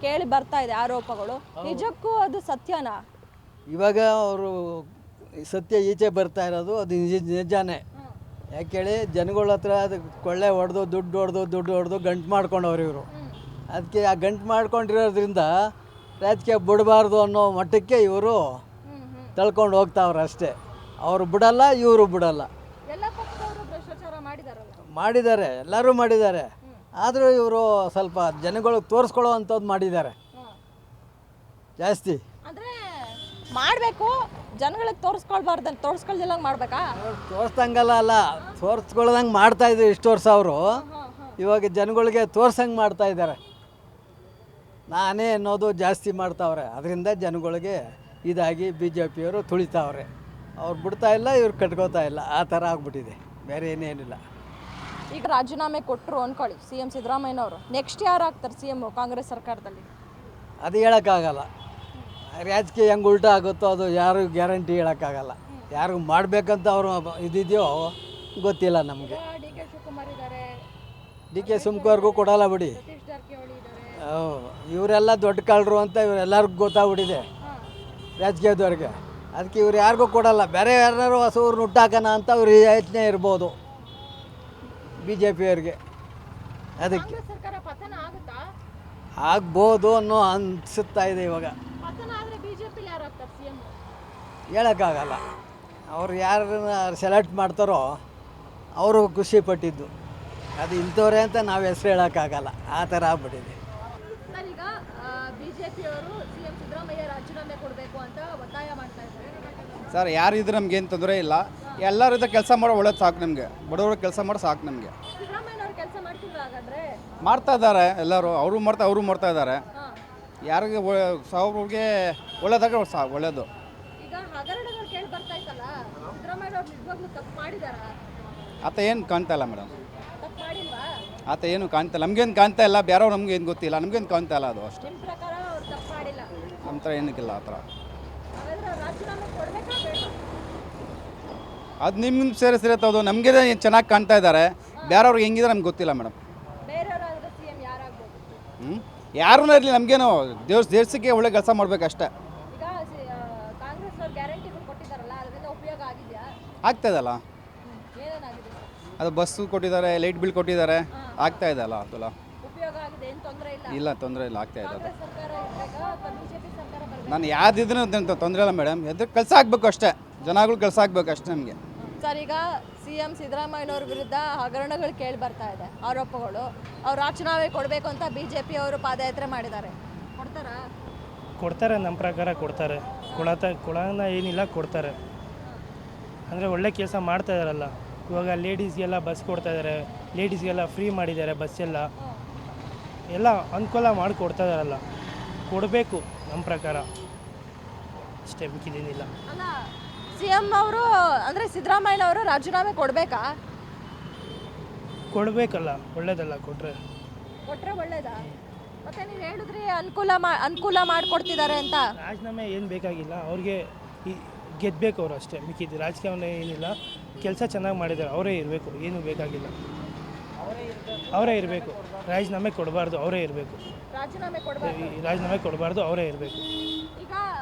ಕೇಳಿ ಬರ್ತಾ ಇದೆ ಆರೋಪಗಳು, ನಿಜಕ್ಕೂ ಅದು ಸತ್ಯನಾ? ಇವಾಗ ಅವರು ಸತ್ಯ ಈಚೆ ಬರ್ತಾ ಇರೋದು ಅದು ನಿಜಾನೇ. ಯಾಕೇಳಿ ಜನಗಳ ಹತ್ರ ಅದು ಕೊಳ್ಳೆ ಹೊಡೆದು ದುಡ್ಡು ಹೊಡೆದು ಗಂಟು ಮಾಡ್ಕೊಂಡವ್ರು ಇವರು. ಅದಕ್ಕೆ ಆ ಗಂಟು ಮಾಡ್ಕೊಂಡಿರೋದ್ರಿಂದ ರಾಜಕೀಯ ಬಿಡಬಾರ್ದು ಅನ್ನೋ ಮಟ್ಟಕ್ಕೆ ಇವರು ತಳ್ಕೊಂಡು ಹೋಗ್ತಾವ್ರೆ ಅಷ್ಟೇ. ಅವರು ಬಿಡಲ್ಲ, ಇವರು ಬಿಡಲ್ಲ. ಎಲ್ಲ ಪಕ್ಷದವರು ಭ್ರಷ್ಟಾಚಾರ ಮಾಡಿದ್ದಾರೆ, ಎಲ್ಲರೂ ಮಾಡಿದ್ದಾರೆ. ಆದರೂ ಇವರು ಸ್ವಲ್ಪ ಜನಗಳಿಗೆ ತೋರಿಸ್ಕೊಳ್ಳೋ ಅಂಥದ್ದು ಮಾಡಿದ್ದಾರೆ ಜಾಸ್ತಿ. ಅಂದರೆ ಮಾಡಬೇಕು, ಜನಗಳಿಗೆ ತೋರಿಸ್ಕೊಳ್ದಿಲ್ಲಂಗೆ ಮಾಡಬೇಕಾ? ತೋರಿಸ್ದಂಗಲ್ಲ, ತೋರಿಸ್ಕೊಳ್ದಂಗೆ ಮಾಡ್ತಾಯಿದ್ರು ಇಷ್ಟು ವರ್ಷ ಅವರು. ಇವಾಗ ಜನಗಳಿಗೆ ತೋರ್ಸಂಗೆ ಮಾಡ್ತಾ ಇದ್ದಾರೆ. ನಾನೇ ಅನ್ನೋದು ಜಾಸ್ತಿ ಮಾಡ್ತಾವ್ರೆ. ಅದರಿಂದ ಜನಗಳಿಗೆ ಇದಾಗಿ BJPಯವರು ತುಳಿತಾವ್ರೆ. ಅವ್ರು ಬಿಡ್ತಾ ಇಲ್ಲ, ಇವ್ರು ಕಟ್ಕೋತಾ ಇಲ್ಲ. ಆ ಥರ ಆಗ್ಬಿಟ್ಟಿದೆ, ಬೇರೆ ಏನೇನಿಲ್ಲ. ಈಗ ರಾಜೀನಾಮೆ ಕೊಟ್ಟರು ಅಂದ್ಕೊಳ್ಳಿ CM ಸಿದ್ದರಾಮಯ್ಯನವರು, ನೆಕ್ಸ್ಟ್ ಯಾರು ಆಗ್ತಾರೆ CM ಕಾಂಗ್ರೆಸ್ ಸರ್ಕಾರದಲ್ಲಿ? ಅದು ಹೇಳೋಕ್ಕಾಗಲ್ಲ. ರಾಜಕೀಯ ಹೆಂಗೆ ಉಲ್ಟಾ ಆಗುತ್ತೋ ಅದು ಯಾರು ಗ್ಯಾರಂಟಿ ಹೇಳೋಕ್ಕಾಗಲ್ಲ. ಯಾರಿಗೂ ಮಾಡಬೇಕಂತ ಅವರು ಇದಿದೆಯೋ ಗೊತ್ತಿಲ್ಲ ನಮಗೆ. DK ಶಿವಕುಮಾರ್ ಇದ್ದಾರೆ, DK ಶಿವಕುಮಾರ್ಗೂ ಕೊಡಲ್ಲ ಬಿಡಿ. ಇವರೆಲ್ಲ ದೊಡ್ಡ ಕಳ್ಳರು ಅಂತ ಇವರೆಲ್ಲರಿಗೂ ಗೊತ್ತಾಗ್ಬಿಟ್ಟಿದೆ ರಾಜಕೀಯದವ್ರಿಗೆ. ಅದಕ್ಕೆ ಇವ್ರು ಯಾರಿಗೂ ಕೊಡಲ್ಲ. ಬೇರೆ ಯಾರು ಹೊಸವ್ರು ಹುಟ್ಟಾಕೋಣ ಅಂತ ಅವ್ರ ಯೋಚನೆ ಇರ್ಬೋದು BJPಯವ್ರಿಗೆ. ಅದಕ್ಕೆ ಆಗ್ಬೋದು ಅನ್ನೋ ಅನಿಸುತ್ತಾ ಇದೆ ಇವಾಗ. ಹೇಳೋಕ್ಕಾಗಲ್ಲ. ಅವ್ರು ಯಾರನ್ನ ಸೆಲೆಕ್ಟ್ ಮಾಡ್ತಾರೋ ಅವರು ಖುಷಿ ಪಟ್ಟಿದ್ದು. ಅದು ಇಂಥವ್ರೆ ಅಂತ ನಾವು ಹೆಸರು ಹೇಳೋಕ್ಕಾಗಲ್ಲ. ಆ ಥರ ಆಗ್ಬಿಟ್ಟಿದೆ. ಈಗ ಬಿಜೆಪಿಯವರು CM ಸಿದ್ದರಾಮಯ್ಯ ರಾಜೀನಾಮೆ ಕೊಡಬೇಕು ಅಂತ ಒತ್ತಾಯ ಮಾಡ್ತಾ ಇದ್ದಾರೆ. ಸರ್, ಯಾರಿದ್ರೆ ನಮ್ಗೇನು ತೊಂದರೆ ಇಲ್ಲ. ಎಲ್ಲರಿದ್ದ ಕೆಲಸ ಮಾಡೋ ಒಳ್ಳೇದು ಸಾಕು ನಮಗೆ. ಬಡವರು ಕೆಲಸ ಮಾಡೋ ಸಾಕು ನಮಗೆ. ಸಿದ್ದರಾಮಯ್ಯನವರು ಕೆಲಸ ಮಾಡ್ತಿದ್ರು ಹಾಗಾದ್ರೆ? ಮಾಡ್ತಾ ಇದ್ದಾರೆ ಎಲ್ಲರೂ. ಅವರು ಮಾಡ್ತಾ ಇದ್ದಾರೆ. ಯಾರಿಗೆ ಅವ್ರಿಗೆ ಒಳ್ಳೇದಾಗ ಒಳ್ಳೇದು. ಈಗ ಹಗರಣಗಳು ಕೇಳಿ ಬರ್ತಾ ಇತ್ತಲ್ಲ, ಸಿದ್ದರಾಮಯ್ಯನವರು ನಿಜವಾಗ್ಲೂ ತಪ್ಪು ಮಾಡಿದಾರಾ? ಆತ ಏನು ಕಾಣ್ತಾ ಇಲ್ಲ ಮೇಡಮ್. ತಪ್ಪು ಮಾಡಿಲ್ವಾ? ಆತ ಏನು ಕಾಣ್ತಾ ಇಲ್ಲ, ನಮಗೇನು ಕಾಣ್ತಾ ಇಲ್ಲ. ಬೇರೆಯವ್ರು ನಮ್ಗೆ ಏನು ಗೊತ್ತಿಲ್ಲ, ನಮಗೇನು ಕಾಣ್ತಾ ಇಲ್ಲ. ಅದು ಅಷ್ಟೇ. ನಿಮ್ಮ ಪ್ರಕಾರ ಅವ್ರು ತಪ್ಪು ಮಾಡಿಲ್ಲ? ನಮ್ಮ ಥರ ಏನಕ್ಕಿಲ್ಲ ಆ ಥರ. ಹಾಗಾದ್ರೆ ರಾಜೀನಾಮೆ ಕೊಡಬೇಕಾ ಬೇಡ? ಅದು ನಿಮ್ಮ ಸೇರಿಸಿರತ್ತೆ. ಅದು ನಮಗೆ ಚೆನ್ನಾಗಿ ಕಾಣ್ತಾ ಇದ್ದಾರೆ. ಬೇರೆಯವ್ರಿಗೆ ಹೆಂಗಿದ್ರೆ ನಮ್ಗೆ ಗೊತ್ತಿಲ್ಲ ಮೇಡಮ್. ಬೇರೆಯವರಾದ್ರೆ CM ಯಾರಾಗ್ಬೋದು? ಯಾರನ್ನ ಇರಲಿ, ನಮಗೇನು ದೇಶಕ್ಕೆ ಒಳ್ಳೆ ಕೆಲಸ ಮಾಡಬೇಕಷ್ಟೇ. ಈಗ ಕಾಂಗ್ರೆಸ್ ಅವ್ರು ಗ್ಯಾರಂಟಿಗಳು ಕೊಟ್ಟಿದ್ದಾರಲ್ಲ, ಅದರಿಂದ ಉಪಯೋಗ ಆಗಿದೆಯಾ? ಆಗ್ತಾಯಿದಲ್ಲ. ಏನೇನಾಗಿದೆ? ಅದು ಬಸ್ಸು ಕೊಟ್ಟಿದ್ದಾರೆ, ಲೈಟ್ ಬಿಲ್ ಕೊಟ್ಟಿದ್ದಾರೆ, ಆಗ್ತಾ ಇದೆ ಅಲ್ಲ. ಅದಲ್ಲ ಉಪಯೋಗ ಆಗಿದೆ, ಏನು ತೊಂದರೆ ಇಲ್ಲ? ಇಲ್ಲ, ತೊಂದರೆ ಇಲ್ಲ, ಆಗ್ತಾ ಇದೆ. ಕಾಂಗ್ರೆಸ್ ಸರ್ಕಾರ ಇದ್ದಾಗ ಬಿಜೆಪಿ ಸರ್ಕಾರ ಬರಬೇಕು. ನಾನು ಯಾವ್ದಿದ್ರೂ ತೊಂದರೆ ಇಲ್ಲ ಮೇಡಮ್, ಎದ್ರ ಕೆಲಸ ಆಗಬೇಕು ಅಷ್ಟೇ, ಜನಗಳು ಕೆಲಸ ಆಗಬೇಕು ಅಷ್ಟೇ ನಮಗೆ. ಸರ್, ಈಗ CM ಸಿದ್ದರಾಮಯ್ಯನವ್ರ ವಿರುದ್ಧ ಹಗರಣಗಳು ಕೇಳಿ ಬರ್ತಾ ಇದೆ, ಆರೋಪಗಳು. ಅವ್ರು ರಾಜೀನಾಮೆ ಕೊಡಬೇಕು ಅಂತ BJP ಅವರು ಪಾದಯಾತ್ರೆ ಮಾಡಿದ್ದಾರೆ. ಕೊಡ್ತಾರಾ? ಕೊಡ್ತಾರೆ, ನಮ್ಮ ಪ್ರಕಾರ ಕೊಡ್ತಾರೆ. ಕೊಡೋಣ ಏನಿಲ್ಲ, ಕೊಡ್ತಾರೆ. ಅಂದರೆ ಒಳ್ಳೆ ಕೆಲಸ ಮಾಡ್ತಾ ಇದ್ದಾರಲ್ಲ. ಇವಾಗ ಲೇಡೀಸ್ಗೆಲ್ಲ ಬಸ್ ಕೊಡ್ತಾ ಇದ್ದಾರೆ, ಲೇಡೀಸ್ಗೆಲ್ಲ ಫ್ರೀ ಮಾಡಿದ್ದಾರೆ ಬಸ್ಸೆಲ್ಲ, ಎಲ್ಲ ಅನುಕೂಲ ಮಾಡಿ ಕೊಡ್ತಾ ಇದ್ದಾರಲ್ಲ, ಕೊಡಬೇಕು ನಮ್ಮ ಪ್ರಕಾರ ಅಷ್ಟೇ, ಮಿಕ್ಕಿದೇನಿಲ್ಲ. ಅಲ್ಲ, CM ಅವರು ಅಂದರೆ ಸಿದ್ದರಾಮಯ್ಯನವರು ರಾಜೀನಾಮೆ ಕೊಡಬೇಕಾ? ಕೊಡಬೇಕಲ್ಲ, ಒಳ್ಳೇದಲ್ಲ ಕೊಟ್ಟರೆ ಒಳ್ಳೇದಾ? ಮತ್ತೆ ನೀವು ಹೇಳಿದ್ರಿ ಅನುಕೂಲ ಮಾಡಿಕೊಡ್ತಿದ್ದಾರೆ ಅಂತ. ರಾಜೀನಾಮೆ ಏನು ಬೇಕಾಗಿಲ್ಲ, ಅವ್ರಿಗೆ ಗೆದ್ದಬೇಕು ಅವರು ಅಷ್ಟೇ, ಮಿಕ್ಕಿದ್ದು ರಾಜಕೀಯ ಏನಿಲ್ಲ. ಕೆಲಸ ಚೆನ್ನಾಗಿ ಮಾಡಿದ್ದಾರೆ, ಅವರೇ ಇರಬೇಕು, ಏನೂ ಬೇಕಾಗಿಲ್ಲ, ಅವರೇ ಇರಬೇಕು. ರಾಜೀನಾಮೆ ಕೊಡಬಾರ್ದು, ಅವರೇ ಇರಬೇಕು. ರಾಜೀನಾಮೆ ಕೊಡಬಾರ್ದು, ಅವರೇ ಇರಬೇಕು. ಈಗ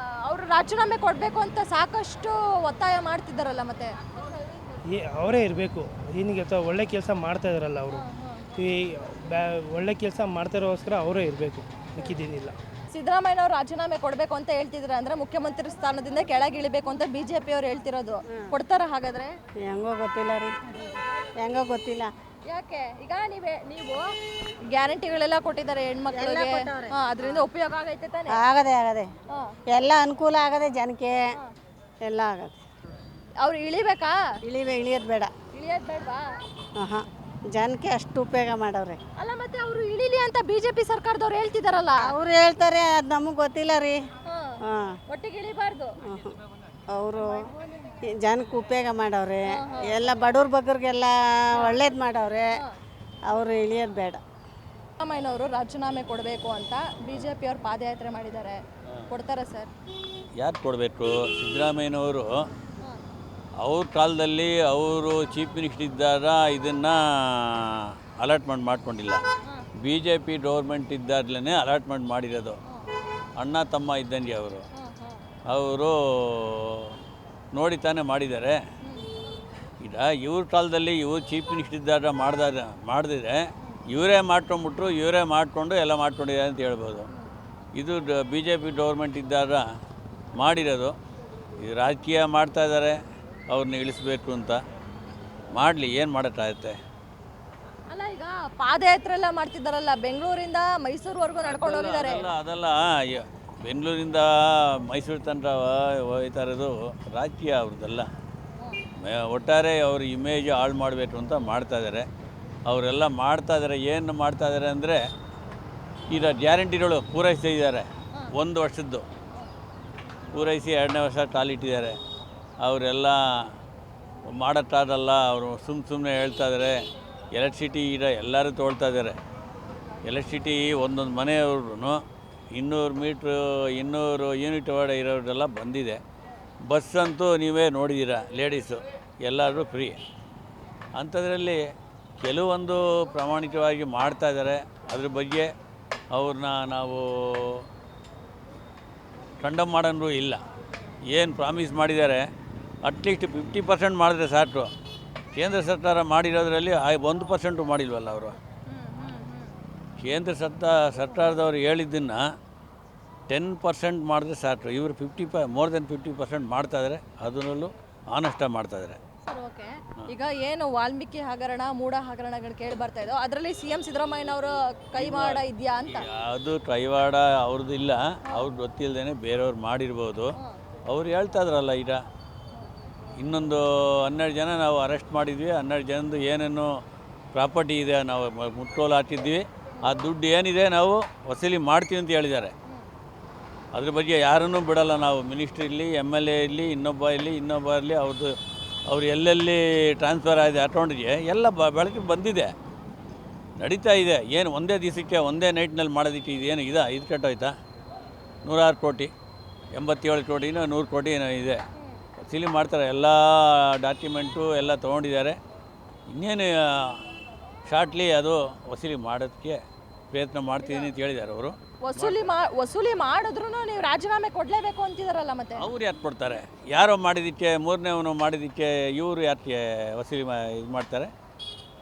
ಅವರು ರಾಜೀನಾಮೆ ಕೊಡಬೇಕು ಅಂತ ಸಾಕಷ್ಟು ಒತ್ತಾಯ ಮಾಡ್ತಿದ್ದಾರಲ್ಲ, ಮತ್ತೆ ಅವರೇ ಇರಬೇಕು. ಏನಿಗೆ ಒಳ್ಳೆ ಕೆಲಸ ಮಾಡ್ತಾ ಇದ್ದಾರಲ್ಲ ಅವರು, ಈ ಒಳ್ಳೆ ಕೆಲಸ ಮಾಡ್ತಾರೋಸ್ಕರ ಅವರೇ ಇರಬೇಕು, ಮಿಕ್ಕಿದ್ದೇನಿಲ್ಲ. ಸಿದ್ದರಾಮಯ್ಯನವರು ರಾಜೀನಾಮೆ ಕೊಡಬೇಕು ಅಂತ ಹೇಳ್ತಿದ್ರೆ ಅಂದ್ರೆ ಮುಖ್ಯಮಂತ್ರಿ ಸ್ಥಾನದಿಂದ ಕೆಳಗಿಳಿಬೇಕು ಅಂತ BJP ಅವ್ರು ಹೇಳ್ತಿರೋದು. ಕೊಡ್ತಾರ ಹಾಗಾದ್ರೆ? ಹೆಂಗೋ ಗೊತ್ತಿಲ್ಲ ರೀ, ಹೆಂಗೋ ಗೊತ್ತಿಲ್ಲ. ಯಾಕೆ? ಈಗ ನೀವು ಗ್ಯಾರಂಟಿಗಳೆಲ್ಲ ಕೊಟ್ಟಿದ್ದಾರೆ ಹೆಣ್ಮಕ್ಳಿಗೆ, ಅದರಿಂದ ಉಪಯೋಗ ಆಗೈತೆ ತಾನೆ? ಆಗದೆ ಎಲ್ಲ ಅನುಕೂಲ ಆಗದೆ ಜನಕ್ಕೆ, ಎಲ್ಲ ಆಗದೆ. ಅವ್ರು ಇಳಿಬೇಕಾ? ಇಳಿಯೋದು ಬೇಡ. ಇಳಿಯೋದು ಬೇಡವಾ? ಹಾಂ, ಜನಕ್ಕೆ ಅಷ್ಟು ಉಪಯೋಗ ಮಾಡವ್ರೆ. ಅಲ್ಲ, ಮತ್ತೆ ಅವರು ಇಳಿಲಿ ಅಂತ BJP ಸರ್ಕಾರದವ್ರು ಹೇಳ್ತಿದಾರಲ್ಲ. ಅವ್ರು ಹೇಳ್ತಾರೆ, ಅದು ನಮಗೆ ಗೊತ್ತಿಲ್ಲ ರೀ. ಹಾಂ, ಒಟ್ಟಿಗೆ ಇಳಿಬಾರ್ದು. ಅವರು ಜನಕ್ಕೆ ಉಪಯೋಗ ಮಾಡವ್ರೆ, ಎಲ್ಲ ಬಡವ್ರ ಬಗ್ಗರಿಗೆಲ್ಲ ಒಳ್ಳೇದು ಮಾಡವ್ರೆ. ಅವರು ಇಳಿಯೋದು ಬೇಡ. ಸಿದ್ದರಾಮಯ್ಯನವರು ರಾಜೀನಾಮೆ ಕೊಡಬೇಕು ಅಂತ BJP ಅವ್ರು ಪಾದಯಾತ್ರೆ ಮಾಡಿದ್ದಾರೆ. ಕೊಡ್ತಾರಾ ಸರ್? ಯಾರು ಕೊಡಬೇಕು? ಸಿದ್ದರಾಮಯ್ಯನವರು ಅವ್ರ ಕಾಲದಲ್ಲಿ ಅವರು ಚೀಫ್ ಮಿನಿಸ್ಟರ್ ಇದ್ದಾಗ ಇದನ್ನು ಅಲಾಟ್ಮೆಂಟ್ ಮಾಡ್ಕೊಂಡಿಲ್ಲ. BJP ಗೌರ್ಮೆಂಟ್ ಇದ್ದಾಗಲೇ ಅಲಾಟ್ಮೆಂಟ್ ಮಾಡಿರೋದು. ಅಣ್ಣ ತಮ್ಮ ಇದ್ದಂಗೆ ಅವರು ನೋಡಿ ತಾನೇ ಮಾಡಿದ್ದಾರೆ. ಈಗ ಇವ್ರ ಕಾಲದಲ್ಲಿ ಇವರು ಚೀಫ್ ಮಿನಿಸ್ಟರ್ ಇದ್ದಾಗ ಮಾಡಿದ್ರೆ ಇವರೇ ಮಾಡ್ಕೊಂಬಿಟ್ರು, ಇವರೇ ಮಾಡಿಕೊಂಡು ಎಲ್ಲ ಮಾಡ್ಕೊಂಡಿದ್ದಾರೆ ಅಂತ ಹೇಳ್ಬೋದು. ಇದು BJP ಗೌರ್ಮೆಂಟ್ ಇದ್ದಾಗ ಮಾಡಿರೋದು. ಇದು ರಾಜಕೀಯ ಮಾಡ್ತಾಯಿದ್ದಾರೆ, ಅವ್ರನ್ನ ಇಳಿಸ್ಬೇಕು ಅಂತ. ಮಾಡಲಿ, ಏನು ಮಾಡೋಕ್ಕಾಗುತ್ತೆ? ಅಲ್ಲ, ಈಗ ಪಾದಯಾತ್ರೆ ಎಲ್ಲ ಮಾಡ್ತಿದ್ದಾರಲ್ಲ, ಬೆಂಗಳೂರಿಂದ ಮೈಸೂರುವರೆಗೂ ನಡ್ಕೊಂಡು ಹೋಗಿದ್ದಾರೆ. ಅದೆಲ್ಲ ಬೆಂಗಳೂರಿಂದ ಮೈಸೂರು ತನಕ ಹೋಗ್ತಾ ಇರೋದು ರಾಜಕೀಯ ಅವ್ರದ್ದೆಲ್ಲ. ಒಟ್ಟಾರೆ ಅವ್ರ ಇಮೇಜ್ ಹಾಳು ಮಾಡಬೇಕು ಅಂತ ಮಾಡ್ತಾಯಿದ್ದಾರೆ. ಅವರೆಲ್ಲ ಮಾಡ್ತಾಯಿದ್ದಾರೆ. ಏನು ಮಾಡ್ತಾಯಿದ್ದಾರೆ ಅಂದರೆ, ಈಗ ಗ್ಯಾರಂಟಿಗಳು ಪೂರೈಸ್ತಾ ಇದ್ದಾರೆ. 1 ವರ್ಷದ್ದು ಪೂರೈಸಿ 2ನೇ ವರ್ಷ ಕಾಲಿಟ್ಟಿದ್ದಾರೆ. ಅವರೆಲ್ಲ ಮಾಡೋಕ್ಕಾಗಲ್ಲ, ಅವರು ಸುಮ್ಮನೆ ಹೇಳ್ತಾಯಿದ್ದಾರೆ. ಎಲೆಕ್ಟ್ರಿಸಿಟಿ ಈಗ ಎಲ್ಲರೂ ತೊಗೊಳ್ತಾ ಇದ್ದಾರೆ. ಎಲೆಕ್ಟ್ರಿಸಿಟಿ ಒಂದೊಂದು ಮನೆಯವ್ರೂ 200 ಯೂನಿಟ್ ಒಳಗಡೆ ಇರೋರೆಲ್ಲ ಬಂದಿದೆ. ಬಸ್ ಅಂತೂ ನೀವೇ ನೋಡಿದ್ದೀರ, ಲೇಡೀಸು ಎಲ್ಲರೂ ಫ್ರೀ. ಅಂಥದ್ರಲ್ಲಿ ಕೆಲವೊಂದು ಪ್ರಾಮಾಣಿಕವಾಗಿ ಮಾಡ್ತಾಯಿದ್ದಾರೆ. ಅದ್ರ ಬಗ್ಗೆ ಅವ್ರನ್ನ ನಾವು ಕಂಡಮ್ ಮಾಡೋಂಗೂ ಇಲ್ಲ. ಏನು ಪ್ರಾಮಿಸ್ ಮಾಡಿದ್ದಾರೆ, ಅಟ್ಲೀಸ್ಟ್ 50% ಮಾಡಿದ್ರೆ ಸಾಕು. ಕೇಂದ್ರ ಸರ್ಕಾರ ಮಾಡಿರೋದ್ರಲ್ಲಿ 1% ಮಾಡಿಲ್ವಲ್ಲ ಅವರು. ಕೇಂದ್ರ ಸರ್ಕಾರದವ್ರು ಹೇಳಿದ್ದನ್ನು 10% ಮಾಡಿದ್ರೆ ಸಾಕು. ಇವರು ಮೋರ್ ದೆನ್ 50% ಮಾಡ್ತಾಯಿದ್ದಾರೆ. ಅದರಲ್ಲೂ ಆನೆಸ್ಟಾಗಿ ಮಾಡ್ತಾಯಿದ್ದಾರೆ. Sir, okay. ಈಗ ಏನು ವಾಲ್ಮೀಕಿ ಹಗರಣ, ಮೂಢ ಹಗರಣಗಳು ಕೇಳಿ ಬರ್ತಾ ಇದ್ದೋ ಅದರಲ್ಲಿ CM ಸಿದ್ದರಾಮಯ್ಯನವರು ಕೈವಾಡ ಇದೆಯಾ ಅಂತ? ಅದು ಕೈವಾಡ ಅವ್ರದ್ದು ಇಲ್ಲ, ಅವ್ರಿಗೆ ಗೊತ್ತಿಲ್ಲದೇ ಬೇರೆಯವ್ರು ಮಾಡಿರ್ಬೋದು. ಅವ್ರು ಹೇಳ್ತಾ ಇದ್ರಲ್ಲ, ಈಗ ಇನ್ನೊಂದು 12 ಜನ ನಾವು ಅರೆಸ್ಟ್ ಮಾಡಿದ್ವಿ. 12 ಜನದ್ದು ಏನೇನು ಪ್ರಾಪರ್ಟಿ ಇದೆ ನಾವು ಮುಟ್ಕೋಲು ಹಾಕಿದ್ವಿ, ಆ ದುಡ್ಡು ಏನಿದೆ ನಾವು ವಸೂಲಿ ಮಾಡ್ತೀವಿ ಅಂತ ಹೇಳಿದ್ದಾರೆ. ಅದ್ರ ಬಗ್ಗೆ ಯಾರನ್ನೂ ಬಿಡಲ್ಲ ನಾವು. ಮಿನಿಸ್ಟ್ರಿ ಇರಲಿ, MLA ಇರಲಿ, ಇನ್ನೊಬ್ಬ ಇರಲಿ, ಅವ್ರು ಎಲ್ಲೆಲ್ಲಿ ಟ್ರಾನ್ಸ್ಫರ್ ಆಗಿದೆ ಅಕೌಂಟ್ಗೆ ಎಲ್ಲ ಬೆಳಕಿಗೆ ಬಂದಿದೆ, ನಡೀತಾ ಇದೆ. ಏನು ಒಂದೇ ದಿವಸಕ್ಕೆ ಒಂದೇ ನೈಟ್ನಲ್ಲಿ ಮಾಡೋದಕ್ಕೆ ಇದೇನು ಇದು ಕೆಟ್ಟೋಯ್ತಾ? 106 ಕೋಟಿ, 87 ಕೋಟಿನೋ 100 ಕೋಟಿ ಏನೋ ಇದೆ. ವಸೂಲಿ ಮಾಡ್ತಾರೆ. ಎಲ್ಲ ಡಾಕ್ಯುಮೆಂಟು ಎಲ್ಲ ತೊಗೊಂಡಿದ್ದಾರೆ. ಇನ್ನೇನು ಶಾರ್ಟ್ಲಿ ಅದು ವಸೂಲಿ ಮಾಡೋದಕ್ಕೆ ಪ್ರಯತ್ನ ಮಾಡ್ತಿದ್ದೀನಿ ಅಂತ ಹೇಳಿದ್ದಾರೆ ಅವರು. ವಸೂಲಿ ಮಾಡಿದ್ರು ನೀವು ರಾಜೀನಾಮೆ ಕೊಡಲೇಬೇಕು ಅಂತಿದಾರಲ್ಲ, ಮತ್ತೆ ಅವ್ರು ಯಾಕೆ ಕೊಡ್ತಾರೆ? ಯಾರೋ ಮಾಡಿದ್ದಕ್ಕೆ, 3ನೇವನು ಮಾಡಿದ್ದಕ್ಕೆ ಇವರು ಯಾಕೆ ವಸೂಲಿ ಇದು ಮಾಡ್ತಾರೆ?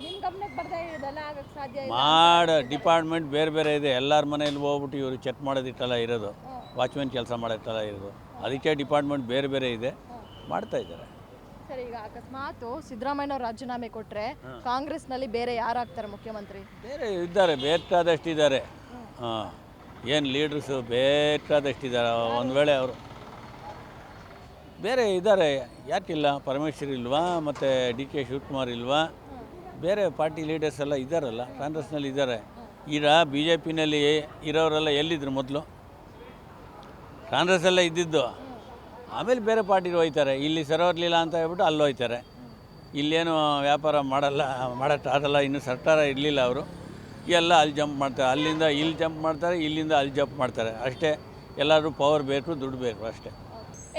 ನಿಮ್ಮ ಗಮನಕ್ಕೆ ಬರ್ತಾ ಇದೆಲ್ಲ ಆಗಕ್ಕೆ ಸಾಧ್ಯ ಇಲ್ಲ. ಡಿಪಾರ್ಟ್ಮೆಂಟ್ ಬೇರೆ ಬೇರೆ ಇದೆ. ಎಲ್ಲರ ಮನೇಲಿ ಹೋಗ್ಬಿಟ್ಟು ಇವರು ಚೆಕ್ ಮಾಡೋದಿಟ್ಟೆಲ್ಲ ಇರೋದು. ವಾಚ್ಮ್ಯಾನ್ ಕೆಲಸ ಮಾಡೋ ಥರ ಇರೋದು. ಅದಕ್ಕೆ ಡಿಪಾರ್ಟ್ಮೆಂಟ್ ಬೇರೆ ಬೇರೆ ಇದೆ, ಮಾಡ್ತಾ ಇದ್ದಾರೆ. ಸರ್, ಈಗ ಅಕಸ್ಮಾತ್ ಸಿದ್ದರಾಮಯ್ಯನವ್ರು ರಾಜೀನಾಮೆ ಕೊಟ್ಟರೆ ಕಾಂಗ್ರೆಸ್ನಲ್ಲಿ ಬೇರೆ ಯಾರಾಗ್ತಾರೆ ಮುಖ್ಯಮಂತ್ರಿ? ಬೇರೆ ಇದ್ದಾರೆ, ಬೇಕಾದಷ್ಟಿದ್ದಾರೆ. ಹಾಂ, ಏನು ಲೀಡ್ರಸ್ಸು ಬೇಕಾದಷ್ಟಿದ್ದಾರೆ. ಒಂದು ವೇಳೆ ಅವರು ಬೇರೆ ಇದ್ದಾರೆ, ಯಾಕಿಲ್ಲ? ಪರಮೇಶ್ವರ್ ಇಲ್ವಾ, ಮತ್ತು ಡಿ ಕೆ ಶಿವಕುಮಾರ್ ಇಲ್ವಾ? ಬೇರೆ ಪಾರ್ಟಿ ಲೀಡರ್ಸ್ ಎಲ್ಲ ಇದ್ದಾರಲ್ಲ, ಕಾಂಗ್ರೆಸ್ನಲ್ಲಿ ಇದ್ದಾರೆ. ಈಗ ಬಿ ಜೆ ಪಿನಲ್ಲಿ ಇರೋರೆಲ್ಲ ಎಲ್ಲಿದ್ದರು ಮೊದಲು? ಕಾಂಗ್ರೆಸ್ಸೆಲ್ಲ ಇದ್ದಿದ್ದು, ಆಮೇಲೆ ಬೇರೆ ಪಾರ್ಟಿಗೆ ಹೋಗ್ತಾರೆ. ಇಲ್ಲಿ ಸರೋರ್ಲಿಲ್ಲ ಅಂತ ಹೇಳ್ಬಿಟ್ಟು ಅಲ್ಲಿ ಹೋಗ್ತಾರೆ. ಇಲ್ಲೇನು ವ್ಯಾಪಾರ ಮಾಡೋಕ್ಕಾಗಲ್ಲ, ಇನ್ನೂ ಸರ್ಕಾರ ಇರಲಿಲ್ಲ. ಅವರು ಎಲ್ಲ ಅಲ್ಲಿ ಜಂಪ್ ಮಾಡ್ತಾರೆ, ಅಲ್ಲಿಂದ ಇಲ್ಲಿ ಜಂಪ್ ಮಾಡ್ತಾರೆ, ಇಲ್ಲಿಂದ ಅಲ್ಲಿ ಜಂಪ್ ಮಾಡ್ತಾರೆ ಅಷ್ಟೇ. ಎಲ್ಲರೂ ಪವರ್ ಬೇಕು, ದುಡ್ಡು ಬೇಕು ಅಷ್ಟೇ.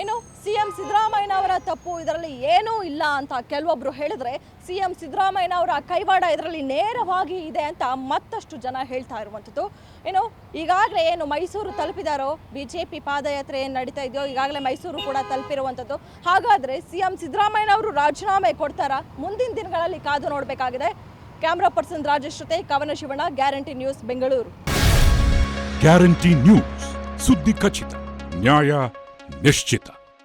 ಏನು ಸಿಎಂ ಸಿದ್ದರಾಮಯ್ಯನವರ ತಪ್ಪು ಇದರಲ್ಲಿ ಏನೂ ಇಲ್ಲ ಅಂತ ಕೆಲವೊಬ್ರು ಹೇಳಿದ್ರೆ, ಸಿಎಂ ಸಿದ್ದರಾಮಯ್ಯನವರ ಕೈವಾಡ ಇದರಲ್ಲಿ ನೇರವಾಗಿ ಇದೆ ಅಂತ ಮತ್ತಷ್ಟು ಜನ ಹೇಳ್ತಾ ಇರುವಂಥದ್ದು. ಏನು ಈಗಾಗಲೇ ಏನು ಮೈಸೂರು ತಲುಪಿದಾರೋ, ಬಿಜೆಪಿ ಪಾದಯಾತ್ರೆ ಏನು ನಡೀತಾ ಇದೆಯೋ, ಈಗಾಗಲೇ ಮೈಸೂರು ಕೂಡ ತಲುಪಿರುವಂಥದ್ದು. ಹಾಗಾದರೆ ಸಿಎಂ ಸಿದ್ದರಾಮಯ್ಯನವರು ರಾಜೀನಾಮೆ ಕೊಡ್ತಾರಾ? ಮುಂದಿನ ದಿನಗಳಲ್ಲಿ ಕಾದು ನೋಡಬೇಕಾಗಿದೆ. ಕ್ಯಾಮ್ರಾ ಪರ್ಸನ್ ರಾಜೇಶ್ ಜೊತೆ ಕವನ Shivanna, guarantee news, Bengaluru. Guarantee news, ಸುದ್ದಿ ಖಚಿತ, ನ್ಯಾಯ ನಿಶ್ಚಿತ.